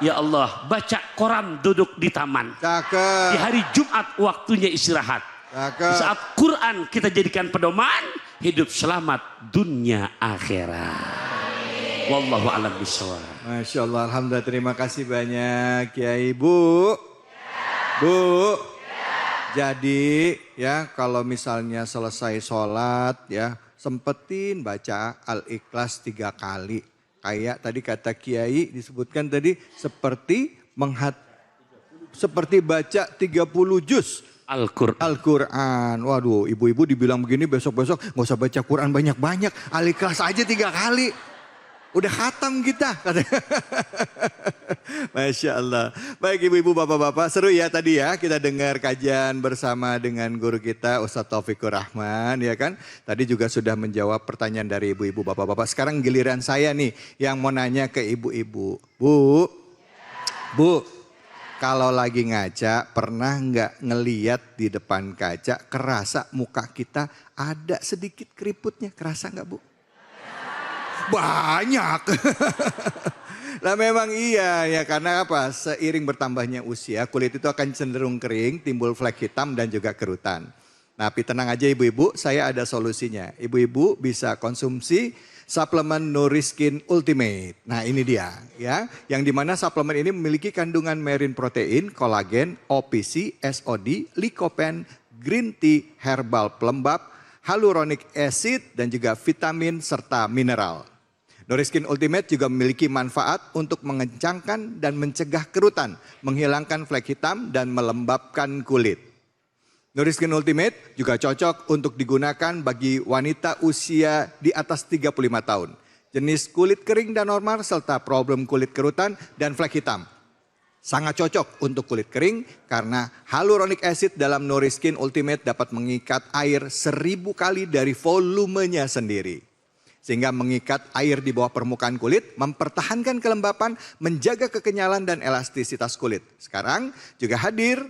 Ya Allah, baca Quran duduk di taman. Cakep. Di hari Jumat waktunya istirahat. Cakep. Di saat Quran kita jadikan pedoman, hidup selamat dunia akhirat. Wallahu a'lam bishawab. Masya Allah, alhamdulillah, terima kasih banyak Kiai. Bu, Bu, jadi ya kalau misalnya selesai sholat ya, sempetin baca Al-Ikhlas 3 kali. Kayak tadi kata Kiai disebutkan tadi seperti baca 30 juz Al-Quran. Waduh, ibu-ibu dibilang begini besok-besok nggak usah baca Quran banyak-banyak. Al-Ikhlas aja 3 kali. Udah khatam kita. Masya Allah. Baik ibu-ibu, bapak-bapak, seru ya tadi ya kita dengar kajian bersama dengan guru kita Ustadz Taufikur Rahman ya kan. Tadi juga sudah menjawab pertanyaan dari ibu-ibu, bapak-bapak. Sekarang giliran saya nih yang mau nanya ke ibu-ibu. Bu, kalau lagi ngaca pernah nggak ngeliat di depan kaca kerasa muka kita ada sedikit keriputnya, kerasa nggak Bu? Banyak. Nah memang iya ya, karena apa? Seiring bertambahnya usia kulit itu akan cenderung kering, timbul flek hitam dan juga kerutan. Tapi tenang aja ibu-ibu, saya ada solusinya. Ibu-ibu bisa konsumsi suplemen Nouriskin Ultimate. Nah ini dia ya, yang dimana suplemen ini memiliki kandungan marine protein, kolagen, OPC, SOD, lycopene, green tea, herbal pelembab, hyaluronic acid dan juga vitamin serta mineral. Nouriskin Ultimate juga memiliki manfaat untuk mengencangkan dan mencegah kerutan, menghilangkan flek hitam dan melembabkan kulit. Nouriskin Ultimate juga cocok untuk digunakan bagi wanita usia di atas 35 tahun. Jenis kulit kering dan normal serta problem kulit kerutan dan flek hitam. Sangat cocok untuk kulit kering karena hyaluronic acid dalam Nouriskin Ultimate dapat mengikat air 1000 kali dari volumenya sendiri. Sehingga mengikat air di bawah permukaan kulit, mempertahankan kelembapan, menjaga kekenyalan dan elastisitas kulit. Sekarang juga hadir,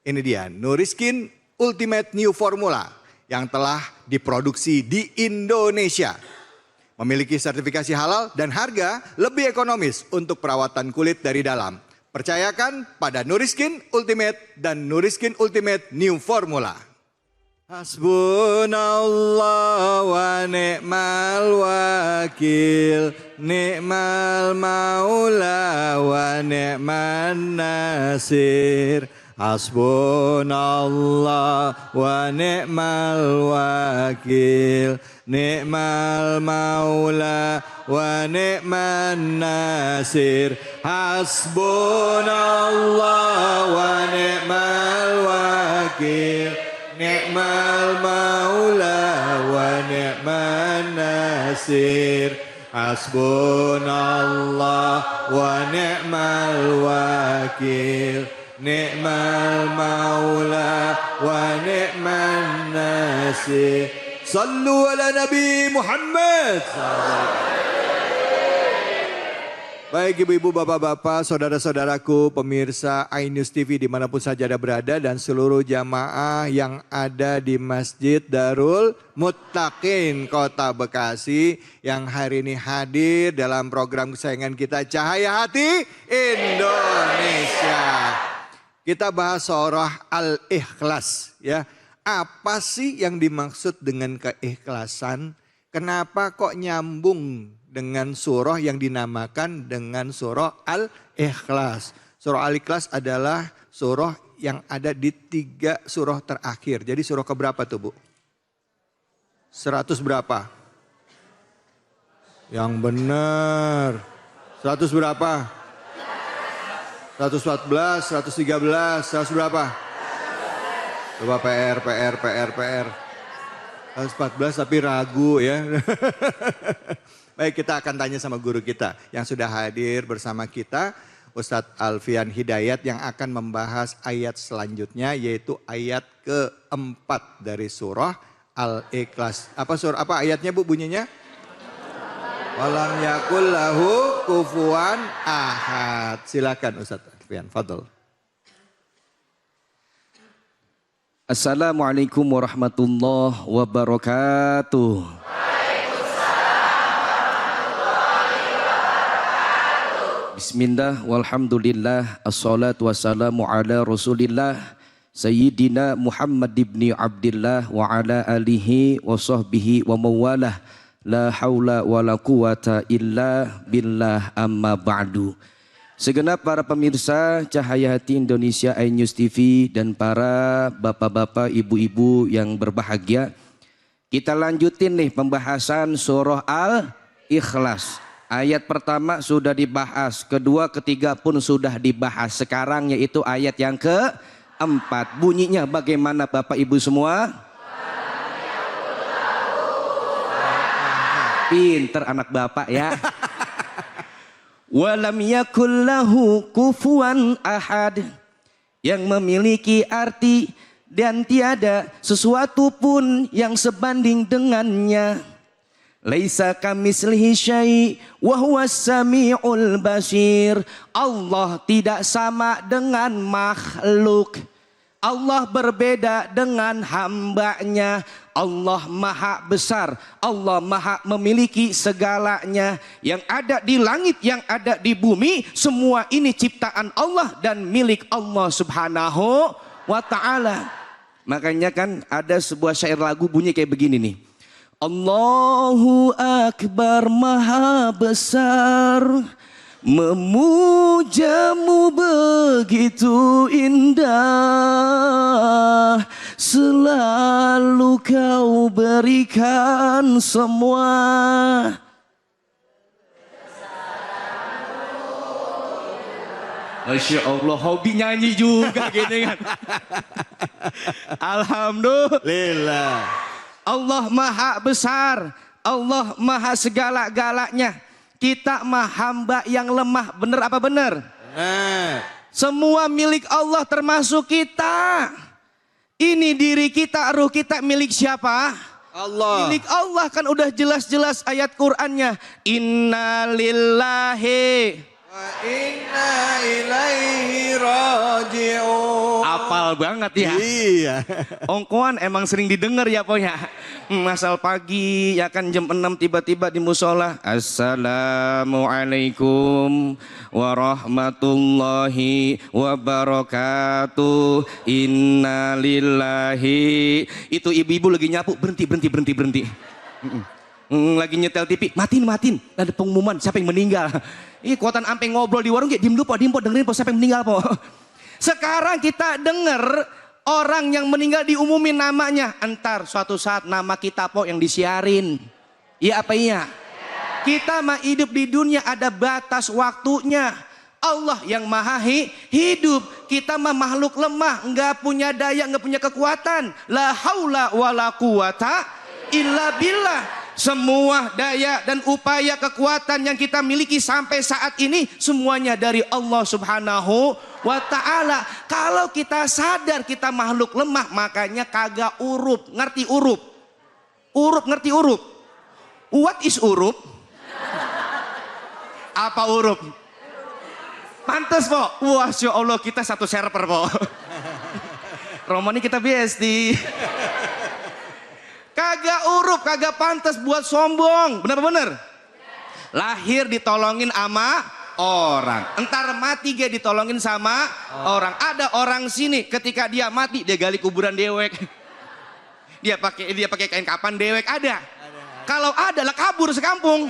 ini dia Nouriskin Ultimate New Formula yang telah diproduksi di Indonesia. Memiliki sertifikasi halal dan harga lebih ekonomis untuk perawatan kulit dari dalam. Percayakan pada Nouriskin Ultimate dan Nouriskin Ultimate New Formula. Hasbunallah wa ni'mal wakil, ni'mal maula wa ni'man nasir. Hasbunallah wa ni'mal wakil, ni'mal maula wa ni'man nasir. Hasbunallah wa ni'mal wakil, ni'mal maula wa ni'man nasir. Hasbunallah wa ni'mal wakil, ni'mal maula wa ni'man nasir. Sallu ala Nabi Muhammad. Baik ibu-ibu, bapak-bapak, saudara-saudaraku, pemirsa iNews TV dimanapun saja Anda berada dan seluruh jamaah yang ada di Masjid Darul Muttaqin Kota Bekasi yang hari ini hadir dalam program kesayangan kita Cahaya Hati Indonesia. Kita bahas surah Al-Ikhlas ya. Apa sih yang dimaksud dengan keikhlasan? Kenapa kok nyambung dengan surah yang dinamakan dengan surah Al-Ikhlas? Surah Al-Ikhlas adalah surah yang ada di 3 surah terakhir. Jadi surah keberapa tuh Bu? 100 berapa? Yang benar. 100 berapa? 114, 113, 100 berapa? Coba PR. 114 tapi ragu ya. Baik, kita akan tanya sama guru kita yang sudah hadir bersama kita. Ustadz Alfian Hidayat yang akan membahas ayat selanjutnya yaitu ayat keempat dari surah Al-Ikhlas. Apa ayatnya Bu bunyinya? Walam yakul lahu kufuwan ahad. Silakan Ustadz Alfian, fadl. Assalamualaikum warahmatullahi wabarakatuh. Bismillah, walhamdulillah, assalatu wassalamu ala rasulillah, Sayyidina Muhammad ibn Abdillah wa ala alihi wa sahbihi wa mawalah, la hawla wa la quwata illa billah amma ba'du. Segenap para pemirsa Cahaya Hati Indonesia iNews TV dan para bapak-bapak, ibu-ibu yang berbahagia, kita lanjutin nih pembahasan surah Al-Ikhlas. Ayat pertama sudah dibahas, kedua, ketiga pun sudah dibahas. Sekarang yaitu ayat yang keempat. Bunyinya bagaimana Bapak Ibu semua? Pinter anak Bapak ya. Walam yakul lahu kufuwan ahad. Yang memiliki arti dan tiada sesuatu pun yang sebanding dengannya. Laisa kamislihi syai' wa huwas sami'ul basir. Allah tidak sama dengan makhluk. Allah berbeda dengan hambanya. Allah maha besar. Allah maha memiliki segalanya. Yang ada di langit, yang ada di bumi, semua ini ciptaan Allah dan milik Allah subhanahu wa ta'ala. Makanya kan ada sebuah syair lagu bunyi kayak begini nih. Allahu Akbar maha besar, memujamu begitu indah, selalu kau berikan semua. Masya Allah, hobi nyanyi juga gini kan. Alhamdulillah. Allah maha besar, Allah maha segala-galanya. Kita mah hamba yang lemah, bener apa bener? Semua milik Allah termasuk kita. Ini diri kita, ruh kita milik siapa? Allah. Milik Allah, kan udah jelas-jelas ayat Qur'annya. Inna lillahi wa inna ilaihi raji'un. Apal banget ya. Iya. Ongkoan emang sering didengar ya pokoknya. Asal pagi ya kan jam 6 tiba-tiba di musola. Assalamualaikum warahmatullahi wabarakatuh. Inna lillahi. Itu ibu-ibu lagi nyapu, berhenti. Lagi nyetel TV, matiin. Ada pengumuman siapa yang meninggal. Ih, kuatan ampe ngobrol di warung, diem po dengerin po siapa yang meninggal po. Sekarang kita denger orang yang meninggal diumumin namanya. Entar suatu saat nama kita po yang disiarin. Iya apa iya? Kita mah hidup di dunia ada batas waktunya. Allah yang maha hidup. Kita mah makhluk lemah, nggak punya daya, nggak punya kekuatan. La haula wala quwata illa billah. Semua daya dan upaya kekuatan yang kita miliki sampai saat ini semuanya dari Allah subhanahu wa ta'ala. Kalau kita sadar kita makhluk lemah, makanya kagak urup. Ngerti urup? Ngerti urup? What is urup? Apa urup? Pantes po. Wah, Masya Allah, kita satu server po. Romani kita BSD. Kagak urup, kagak pantas buat sombong. Bener-bener? Lahir ditolongin sama orang. Entar mati dia ditolongin sama orang. Ada orang sini ketika dia mati dia gali kuburan dewek. Dia pakai kain kapan dewek, ada. Kalau ada lah kabur sekampung.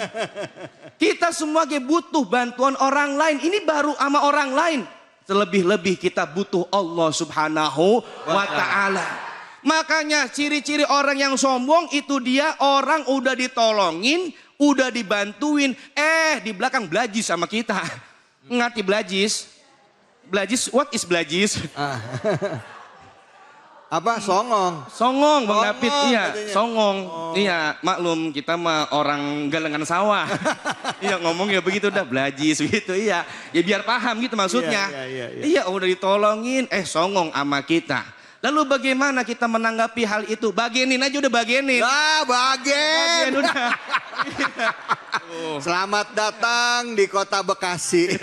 Kita semua butuh bantuan orang lain. Ini baru sama orang lain. Terlebih-lebih kita butuh Allah subhanahu wa ta'ala. Makanya ciri-ciri orang yang sombong itu dia orang udah ditolongin, udah dibantuin, di belakang belajis sama kita. Ngerti belajis? Belajis, what is belajis? Apa? Songong. Songong Bang David, Songong iya, katanya. songong. Iya, maklum kita mah orang galengan sawah. Iya ngomong ya begitu udah belajis gitu, iya. Ya biar paham gitu maksudnya. Iya. Iya udah ditolongin, songong sama kita. Lalu bagaimana kita menanggapi hal itu? Bagenin aja udah bagenin. Lah, bagen. Bagen udah. Selamat datang di kota Bekasi.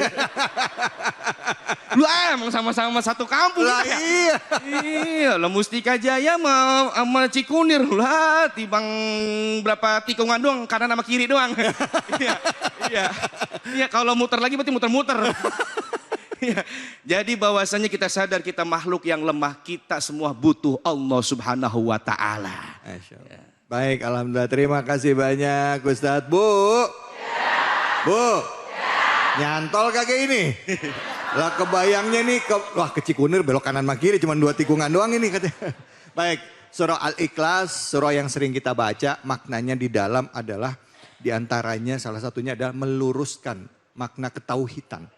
Lu emang sama-sama satu kampung Lah kita ya? iya. Iya, lah Mustika Jaya sama Cikunir lah, tibang berapa tikungan doang, kanan sama kiri doang. Iya. Iya, kalau muter lagi berarti muter-muter. Iya. Jadi bahwasanya kita sadar kita makhluk yang lemah, kita semua butuh Allah Subhanahu wa taala. Masya Allah. Baik, alhamdulillah. Terima kasih banyak Ustadz. Bu. Bu. Nyantol kagak ini? Lah kebayangnya nih, wah ke Cikunir belok kanan sama kiri cuma 2 tikungan doang ini katanya. Baik, surah Al-Ikhlas, surah yang sering kita baca, maknanya di dalam adalah diantaranya salah satunya adalah meluruskan makna ketauhidan.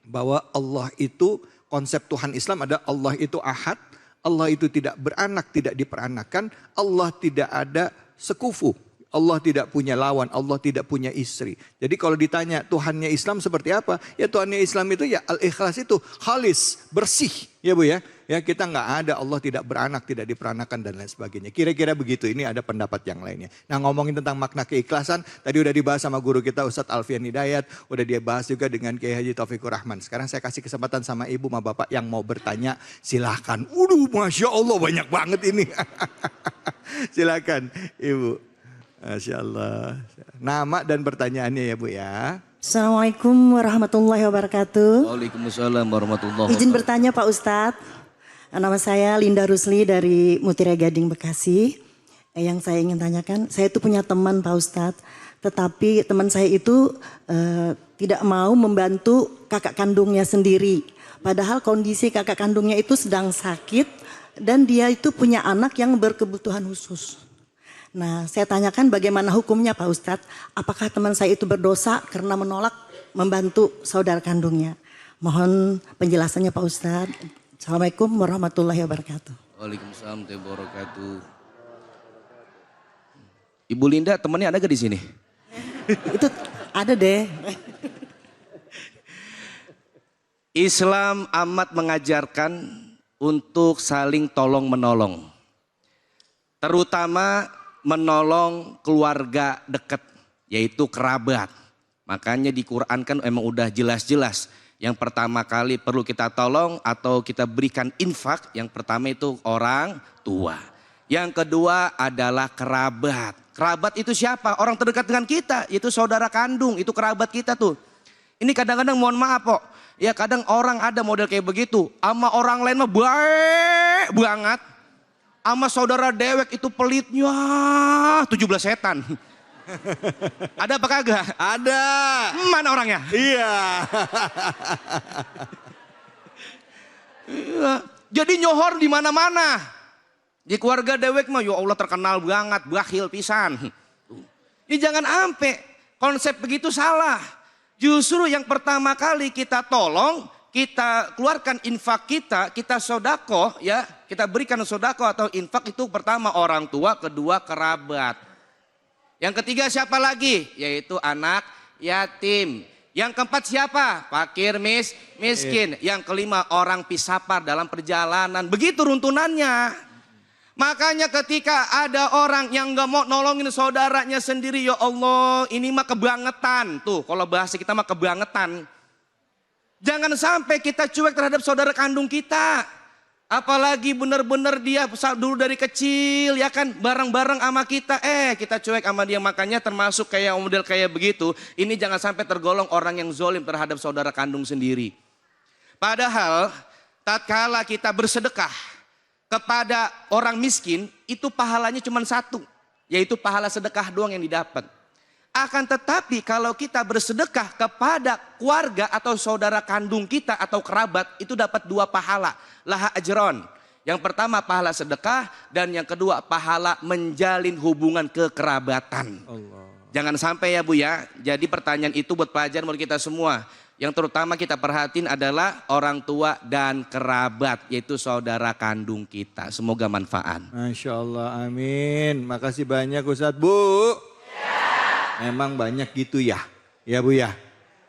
Bahwa Allah itu, konsep Tuhan Islam adalah Allah itu ahad, Allah itu tidak beranak, tidak diperanakan, Allah tidak ada sekufu. Allah tidak punya lawan, Allah tidak punya istri. Jadi kalau ditanya Tuhannya Islam seperti apa? Ya Tuhannya Islam itu ya Al-Ikhlas itu khalis, bersih. Ya Bu ya. Ya kita nggak ada Allah tidak beranak, tidak diperanakan dan lain sebagainya. Kira-kira begitu, ini ada pendapat yang lainnya. Nah ngomongin tentang makna keikhlasan, tadi udah dibahas sama guru kita Ustadz Alfian Hidayat. Udah dia bahas juga dengan Kiai Haji Taufikur Rahman. Sekarang saya kasih kesempatan sama ibu sama bapak yang mau bertanya. Silahkan. Masya Allah banyak banget ini. Silakan ibu. Masya Allah. Nama dan pertanyaannya ya Bu ya. Assalamualaikum warahmatullahi wabarakatuh. Waalaikumsalam warahmatullahi wabarakatuh. Izin bertanya Pak Ustadz. Nama saya Linda Rusli dari Mutiara Gading Bekasi. Yang saya ingin tanyakan, saya itu punya teman Pak Ustadz. Tetapi teman saya itu tidak mau membantu kakak kandungnya sendiri. Padahal kondisi kakak kandungnya itu sedang sakit. Dan dia itu punya anak yang berkebutuhan khusus. Nah, saya tanyakan bagaimana hukumnya Pak Ustadz. Apakah teman saya itu berdosa karena menolak membantu saudara kandungnya? Mohon penjelasannya Pak Ustadz. Assalamualaikum warahmatullahi wabarakatuh. Waalaikumsalam warahmatullahi wabarakatuh. Ibu Linda temannya ada gak di sini? Itu ada deh. Islam amat mengajarkan untuk saling tolong menolong. Terutama menolong keluarga dekat, yaitu kerabat. Makanya di Quran kan emang udah jelas-jelas. Yang pertama kali perlu kita tolong atau kita berikan infak, yang pertama itu orang tua. Yang kedua adalah kerabat. Kerabat itu siapa? Orang terdekat dengan kita, itu saudara kandung, itu kerabat kita tuh. Ini kadang-kadang mohon maaf kok, ya kadang orang ada model kayak begitu. Sama orang lain mah baik banget. Sama saudara dewek itu pelitnya 17 setan. Ada apa kagak? Ada. Mana orangnya? Iya. Jadi nyohor di mana-mana. Di keluarga dewek mah ya Allah terkenal banget, bakhil pisan. Ini jangan ampe konsep begitu salah. Justru yang pertama kali kita tolong, kita keluarkan infak kita, kita sodako ya, kita berikan sodako atau infak itu pertama orang tua, kedua kerabat. Yang ketiga siapa lagi? Yaitu anak yatim. Yang keempat siapa? Fakir miskin. Yang kelima orang pisapar dalam perjalanan. Begitu runtunannya. Makanya ketika ada orang yang gak mau nolongin saudaranya sendiri, ya Allah ini mah kebangetan. Tuh kalau bahasa kita mah kebangetan. Jangan sampai kita cuek terhadap saudara kandung kita. Apalagi benar-benar dia dulu dari kecil ya kan bareng-bareng sama kita. Kita cuek sama dia, makanya termasuk kayak model kayak begitu. Ini jangan sampai tergolong orang yang zolim terhadap saudara kandung sendiri. Padahal tatkala kita bersedekah kepada orang miskin itu pahalanya cuma satu. Yaitu pahala sedekah doang yang didapat. Akan tetapi kalau kita bersedekah kepada keluarga atau saudara kandung kita atau kerabat itu dapat 2 pahala. Laha ajron. Yang pertama pahala sedekah dan yang kedua pahala menjalin hubungan kekerabatan. Jangan sampai ya Bu ya. Jadi pertanyaan itu buat pelajaran buat kita semua. Yang terutama kita perhatiin adalah orang tua dan kerabat, yaitu saudara kandung kita. Semoga manfaat. Masya Allah, amin. Makasih banyak Ustadz. Bu, memang banyak gitu ya Bu ya.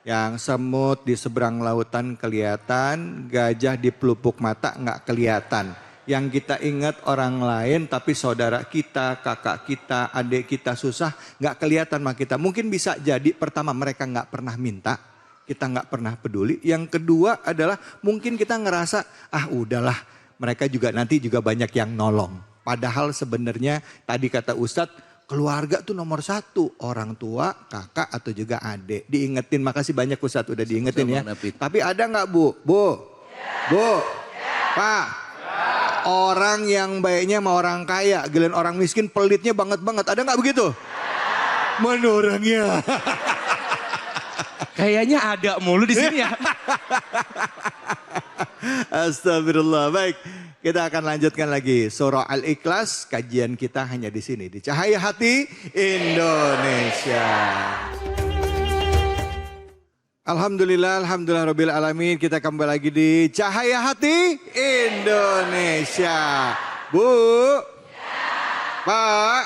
Yang semut di seberang lautan kelihatan, gajah di pelupuk mata nggak kelihatan. Yang kita ingat orang lain tapi saudara kita, kakak kita, adik kita susah nggak kelihatan sama kita. Mungkin bisa jadi pertama mereka nggak pernah minta, kita nggak pernah peduli. Yang kedua adalah mungkin kita ngerasa udahlah mereka juga nanti juga banyak yang nolong. Padahal sebenarnya tadi kata Ustadz keluarga tuh nomor satu, orang tua, kakak atau juga adik. Diingetin, makasih banyak Ustadz udah diingetin ya. Tapi ada nggak Bu, Pak? Orang yang baiknya sama orang kaya, giliran orang miskin pelitnya banget. Ada nggak begitu? Mana orangnya? Kayaknya ada mulu di sini ya. Astagfirullah. Baik, kita akan lanjutkan lagi surah Al-Ikhlas. Kajian kita hanya di sini di Cahaya Hati Indonesia. Alhamdulillah Rabbil Alamin. Kita kembali lagi di Cahaya Hati Indonesia. Bu, Pak,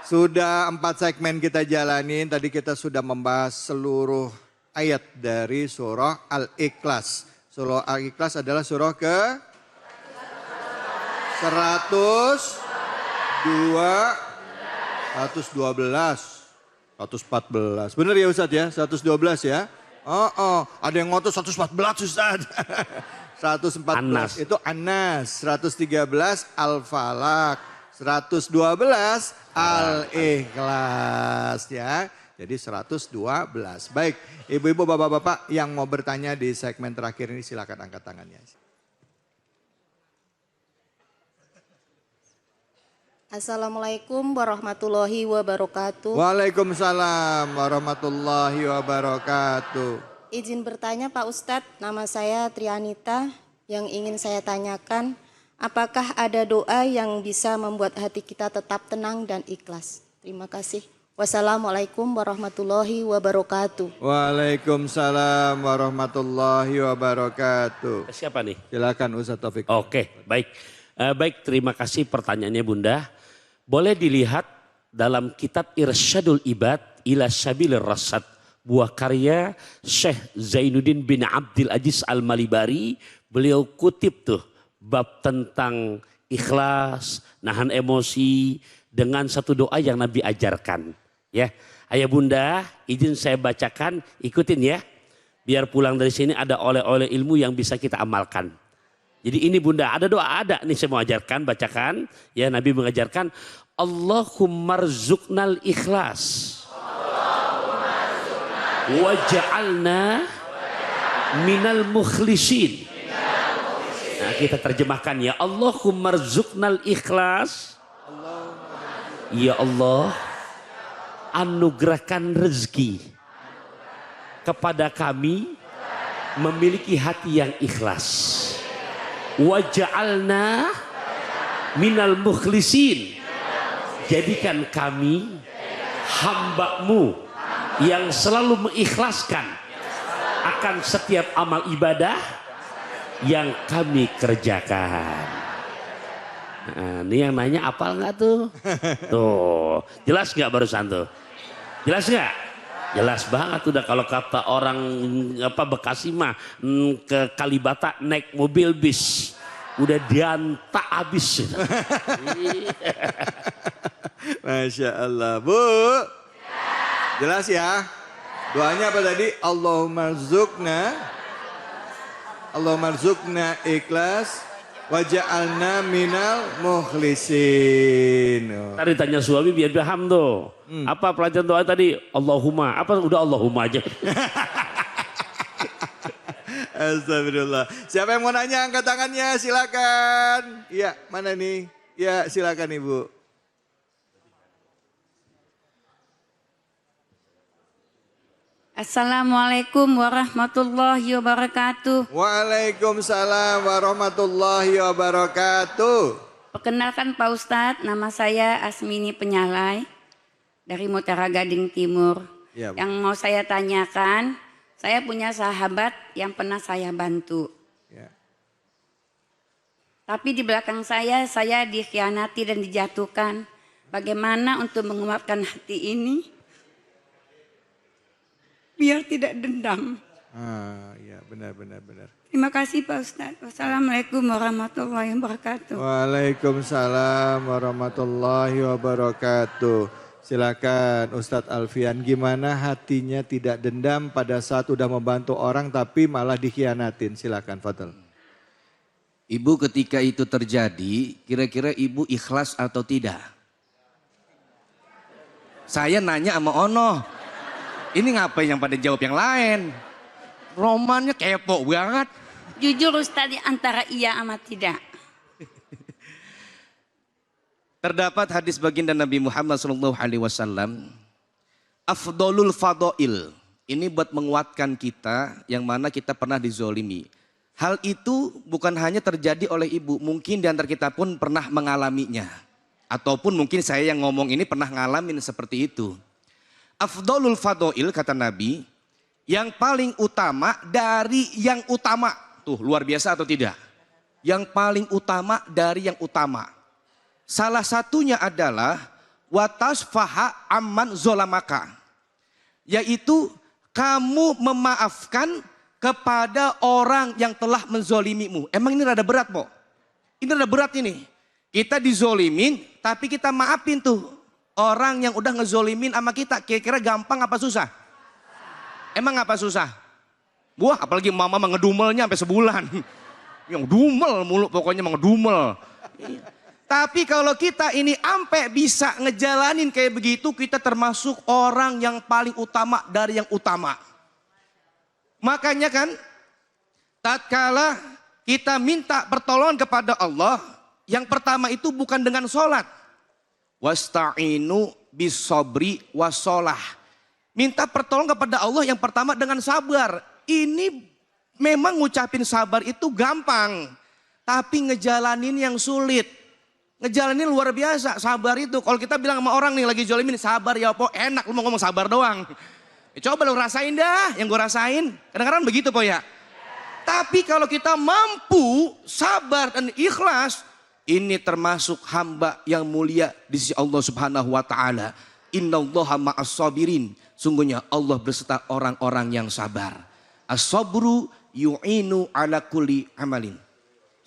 sudah 4 segmen kita jalanin. Tadi kita sudah membahas seluruh ayat dari surah Al-Ikhlas. Surah Al-Ikhlas adalah surah ke 114. Benar ya Ustadz ya? 112 ya? Ada yang ngotot 114 Ustadz. 114 An-Nas. itu An-Nas. 113 Al-Falaq. 112 Al-Ikhlas ya. Jadi 112. Baik, ibu-ibu, bapak-bapak yang mau bertanya di segmen terakhir ini silakan angkat tangannya. Assalamualaikum warahmatullahi wabarakatuh. Waalaikumsalam warahmatullahi wabarakatuh. Izin bertanya Pak Ustadz, nama saya Trianita. Yang ingin saya tanyakan, apakah ada doa yang bisa membuat hati kita tetap tenang dan ikhlas? Terima kasih. Wassalamualaikum warahmatullahi wabarakatuh. Waalaikumsalam warahmatullahi wabarakatuh. Siapa nih? Silakan Ustadz Taufik. Oke, baik. Baik, terima kasih pertanyaannya Bunda. Boleh dilihat dalam kitab Irsyadul Ibad ila Sabilir Rasyad, buah karya Syekh Zainuddin bin Abdul Aziz Al-Malibari. Beliau kutip tuh bab tentang ikhlas, nahan emosi dengan satu doa yang Nabi ajarkan. Ya, Ayah Bunda, izin saya bacakan, ikutin ya. Biar pulang dari sini ada oleh-oleh ilmu yang bisa kita amalkan. Jadi ini Bunda, ada doa ada nih saya mau ajarkan, bacakan. Ya, Nabi mengajarkan Allahumma rzuqnal ikhlas. Waj'alna minal mukhlisin. Nah, kita terjemahkan ya. Allahumma rzuqnal ikhlas. Ya Allah, anugerahkan rezeki kepada kami memiliki hati yang ikhlas. Waj'alna minal mukhlisin. Jadikan kami hamba-Mu yang selalu mengikhlaskan akan setiap amal ibadah yang kami kerjakan. Nah, ini yang nanya apal nggak tuh? Tuh, jelas nggak barusan tuh? Jelas nggak? Jelas banget udah kalau kata orang Bekasi mah ke Kalibata naik mobil bis udah diantak habis. Masya Allah. Bu, jelas ya? Doanya apa tadi? Allahumma rzuqna ikhlas waj'alna minal mukhlisin. Tadi tanya suami biar paham tuh. Apa pelajaran doa tadi? Allahumma. Apa udah Allahumma aja. Astagfirullah. Siapa yang mau nanya angkat tangannya silakan. Iya, mana nih? Ya, silakan Ibu. Assalamualaikum warahmatullahi wabarakatuh. Waalaikumsalam warahmatullahi wabarakatuh. Perkenalkan Pak Ustadz, nama saya Asmini Penyalai. dari Mutiara Gading Timur. Ya, Bu. Yang mau saya tanyakan, saya punya sahabat yang pernah saya bantu. Ya. Tapi di belakang saya dikhianati dan dijatuhkan. Bagaimana untuk menguatkan hati ini? Biar tidak dendam. Ya, benar. Terima kasih Pak Ustadz. Wassalamualaikum warahmatullahi wabarakatuh. Waalaikumsalam warahmatullahi wabarakatuh. Silakan Ustadz Alfian, gimana hatinya tidak dendam pada saat udah membantu orang tapi malah dikhianatin? Silakan, Fadl. Ibu ketika itu terjadi, kira-kira ibu ikhlas atau tidak? Saya nanya sama Ono. Ini ngapain yang pada jawab yang lain? Romannya kepo banget. Jujur Ustadz antara iya sama tidak. Terdapat hadis baginda Nabi Muhammad SAW. Afdolul fadoil. Ini buat menguatkan kita yang mana kita pernah dizolimi. Hal itu bukan hanya terjadi oleh ibu. Mungkin di antara kita pun pernah mengalaminya. Ataupun mungkin saya yang ngomong ini pernah ngalamin seperti itu. Afdolul fadoil kata Nabi. Yang paling utama dari yang utama. Tuh luar biasa atau tidak? Yang paling utama dari yang utama. Salah satunya adalah watasfaha amman zolamaka. Yaitu kamu memaafkan kepada orang yang telah menzolimimu. Emang ini rada berat, Po? Ini rada berat ini. Kita dizolimin tapi kita maafin tuh orang yang udah ngezolimin sama kita. Kira-kira gampang apa susah? Emang apa susah? Wah apalagi mama mengedumelnya sampai sebulan. Yang dumel mulu pokoknya mengedumel. Tapi kalau kita ini ampe bisa ngejalanin kayak begitu, kita termasuk orang yang paling utama dari yang utama. Makanya kan, tatkala kita minta pertolongan kepada Allah, yang pertama itu bukan dengan sholat. Wasta'inu bisobri wasolah. Minta pertolongan kepada Allah yang pertama dengan sabar. Ini memang ngucapin sabar itu gampang, tapi ngejalanin yang sulit. Ngejalanin luar biasa, sabar itu. Kalau kita bilang sama orang nih lagi jolimin, sabar ya Po, enak lu mau ngomong sabar doang. Coba lu rasain dah yang gue rasain. Kadang-kadang begitu Po ya. Tapi kalau kita mampu sabar dan ikhlas, ini termasuk hamba yang mulia di sisi Allah Subhanahu wa taala. Innallaha ma'as sabirin. Sungguhnya Allah berserta orang-orang yang sabar. As-sabru yu'inu ala kulli amalin.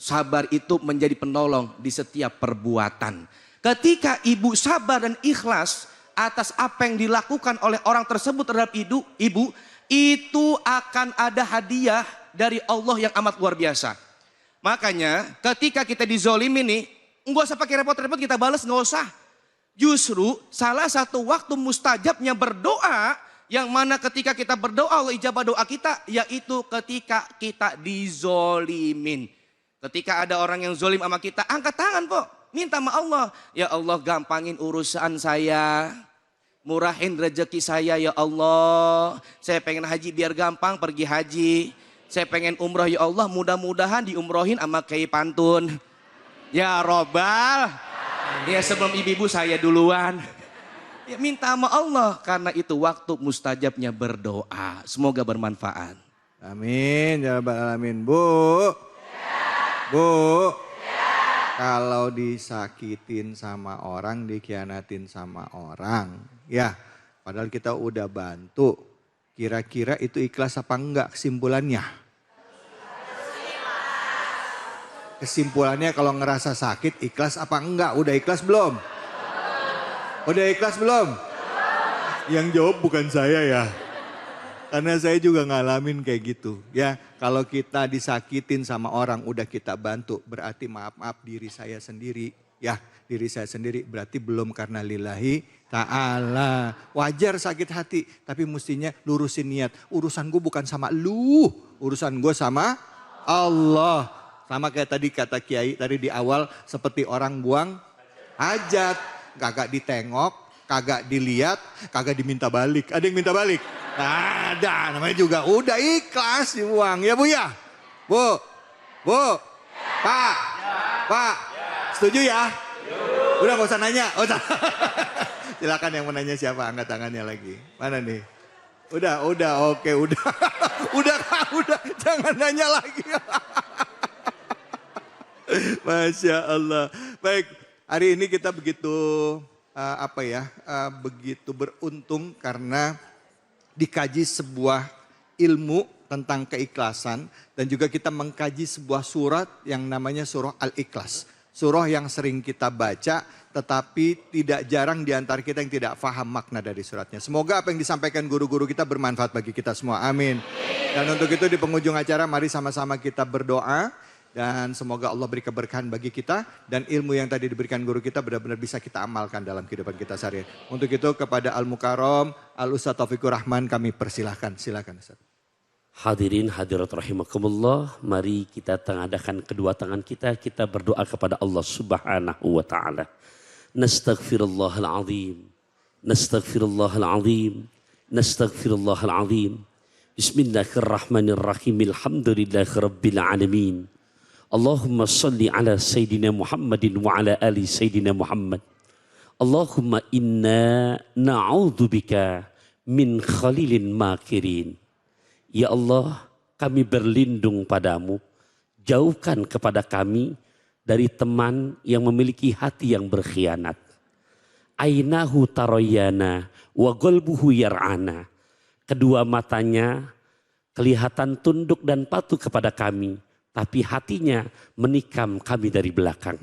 Sabar itu menjadi penolong di setiap perbuatan. Ketika ibu sabar dan ikhlas atas apa yang dilakukan oleh orang tersebut terhadap ibu, itu akan ada hadiah dari Allah yang amat luar biasa. Makanya ketika kita dizolimi nih, nggak usah pakai repot-repot kita balas, nggak usah. Justru salah satu waktu mustajabnya berdoa, yang mana ketika kita berdoa Allah ijabah doa kita, yaitu ketika kita dizolimin. Ketika ada orang yang zolim sama kita, angkat tangan Po, minta sama Allah. Ya Allah gampangin urusan saya, murahin rezeki saya ya Allah. Saya pengen haji biar gampang pergi haji. Saya pengen umroh ya Allah, mudah-mudahan diumrohin sama Kiai Pantun. Ya Robbal, ya sebelum ibu-ibu saya duluan. Ya minta sama Allah, karena itu waktu mustajabnya berdoa. Semoga bermanfaat. Amin, ya Rabbal Alamin. Bu. Kalau disakitin sama orang, dikhianatin sama orang, ya padahal kita udah bantu, kira-kira itu ikhlas apa enggak kesimpulannya? Kesimpulannya kalau ngerasa sakit ikhlas apa enggak? Udah ikhlas belum? Udah ikhlas belum? Yang jawab bukan saya ya. Karena saya juga ngalamin kayak gitu. Ya, kalau kita disakitin sama orang udah kita bantu, berarti maaf diri saya sendiri. Ya, diri saya sendiri berarti belum karena lillahi ta'ala. Wajar sakit hati, tapi mestinya lurusin niat. Urusan gue bukan sama lu, urusan gue sama Allah. Sama kayak tadi kata Kiai tadi di awal, seperti orang buang hajat. Kagak ditengok, kagak dilihat, kagak diminta balik. Ada yang minta balik? Ada, namanya juga udah ikhlas dibuang ya Bu ya. Bu, Pak, setuju ya? Udah gak usah nanya. Silakan yang menanya siapa, angkat tangannya lagi. Mana nih? Udah, oke, udah. udah, jangan nanya lagi. Masya Allah. Baik, hari ini kita begitu begitu beruntung karena dikaji sebuah ilmu tentang keikhlasan dan juga kita mengkaji sebuah surat yang namanya surah Al-Ikhlas. Surah yang sering kita baca tetapi tidak jarang di antara kita yang tidak paham makna dari suratnya. Semoga apa yang disampaikan guru-guru kita bermanfaat bagi kita semua. Amin. Dan untuk itu di penghujung acara mari sama-sama kita berdoa. Dan semoga Allah beri keberkahan bagi kita. Dan ilmu yang tadi diberikan guru kita benar-benar bisa kita amalkan dalam kehidupan kita sehari-hari. Untuk itu kepada Al-Mukarram, Al-Ustaz Taufikur Rahman kami persilahkan. Silakan Ustaz. Hadirin hadirat rahimakumullah, mari kita tengadakan kedua tangan kita berdoa kepada Allah Subhanahu wa taala. Nastaghfirullahalazim. Nastaghfirullahalazim. Nastaghfirullahalazim. Bismillahirrahmanirrahim. Alhamdulillahirabbil alamin. Allahumma salli ala sayyidina Muhammadin wa ala ali sayyidina Muhammad. Allahumma inna na'udzubika min khalilin makirin. Ya Allah, kami berlindung padamu, jauhkan kepada kami dari teman yang memiliki hati yang berkhianat. Ainahu taroyana wa qalbuhu yar'ana. Kedua matanya kelihatan tunduk dan patuh kepada kami, tapi hatinya menikam kami dari belakang.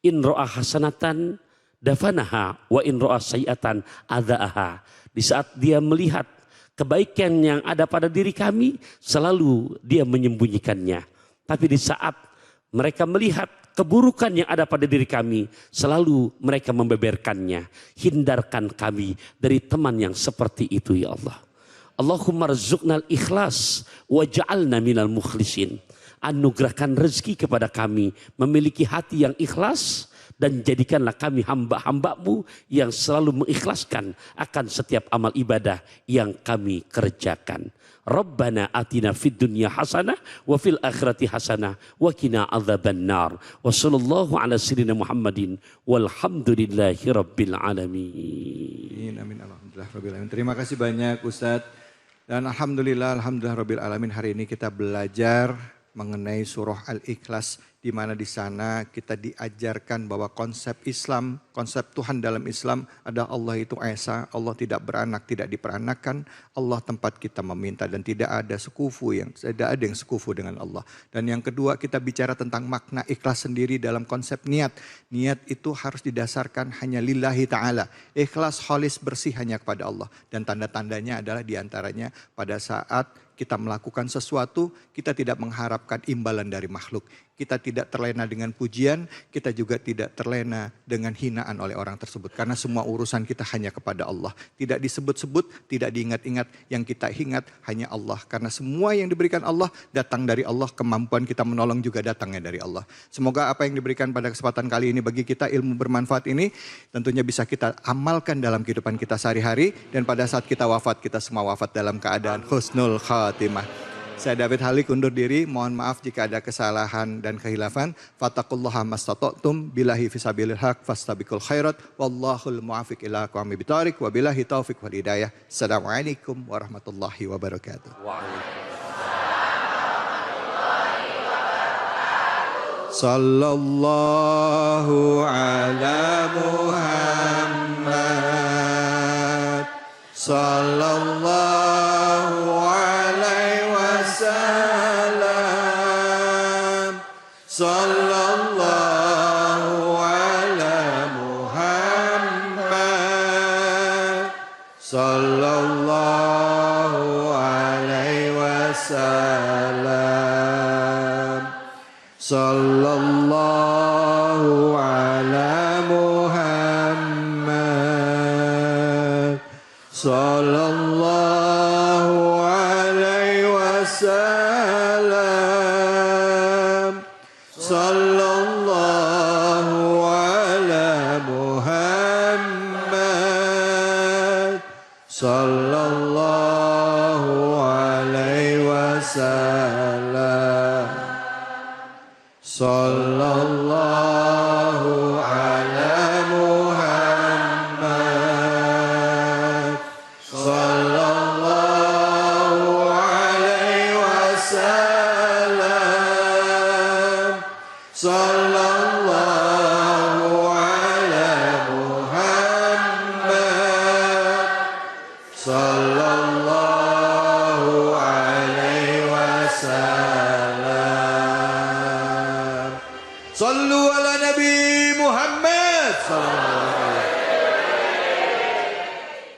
In ro'a hasanatan dafanaha wa in ro'a sayiatan adha'aha. Di saat dia melihat kebaikan yang ada pada diri kami, selalu dia menyembunyikannya. Tapi di saat mereka melihat keburukan yang ada pada diri kami, selalu mereka membeberkannya. Hindarkan kami dari teman yang seperti itu ya Allah. Allahumma rzuqnal ikhlas wa ja'alna minal mukhlisin. Anugerahkan rezeki kepada kami memiliki hati yang ikhlas dan jadikanlah kami hamba-hambamu yang selalu mengikhlaskan akan setiap amal ibadah yang kami kerjakan. Rabbana atina fid dunya hasanah wa fil akhirati hasanah wa qina adzabannar. Wa sallallahu ala sayyidina Muhammadin walhamdulillahi rabbil alamin. Amin. Alhamdulillah rabbil alamin. Terima kasih banyak Ustadz. Dan alhamdulillah rabbil alamin, hari ini kita belajar mengenai surah Al-Ikhlas, di mana di sana kita diajarkan bahwa konsep Islam, konsep Tuhan dalam Islam adalah Allah itu Esa, Allah tidak beranak, tidak diperanakkan, Allah tempat kita meminta dan tidak ada yang sekufu dengan Allah. Dan yang kedua, kita bicara tentang makna ikhlas sendiri dalam konsep niat. Niat itu harus didasarkan hanya lillahi ta'ala. Ikhlas khalis bersih hanya kepada Allah. Dan tanda-tandanya adalah diantaranya pada saat kita melakukan sesuatu, kita tidak mengharapkan imbalan dari makhluk. Kita tidak terlena dengan pujian, kita juga tidak terlena dengan hinaan oleh orang tersebut. Karena semua urusan kita hanya kepada Allah. Tidak disebut-sebut, tidak diingat-ingat. Yang kita ingat hanya Allah. Karena semua yang diberikan Allah datang dari Allah. Kemampuan kita menolong juga datangnya dari Allah. Semoga apa yang diberikan pada kesempatan kali ini bagi kita, ilmu bermanfaat ini, tentunya bisa kita amalkan dalam kehidupan kita sehari-hari. Dan pada saat kita wafat, kita semua wafat dalam keadaan husnul khatimah. Saya David Halik undur diri, mohon maaf jika ada kesalahan dan khilafan. Fattaqullaha mastata'tum, billahi fisabilil haq, fastabiqul khairat, wallahul muafiq ila aqwamit thoriq, wa billahi taufiq wal hidayah. Assalamualaikum warahmatullahi wabarakatuh. Sallallahu ala Muhammad, sallallahu alaihi wasallam, sallallahu ala Muhammad, sallallahu alaihi wasallam, sallallahu ala Muhammad, sallallahu alaihi wasallam, sallallahu ala Muhammad, sallallahu alaihi wasallam, sallallahu ala Muhammad. Sallallahu ala Muhammad. Sallallahu alaihi wasallam.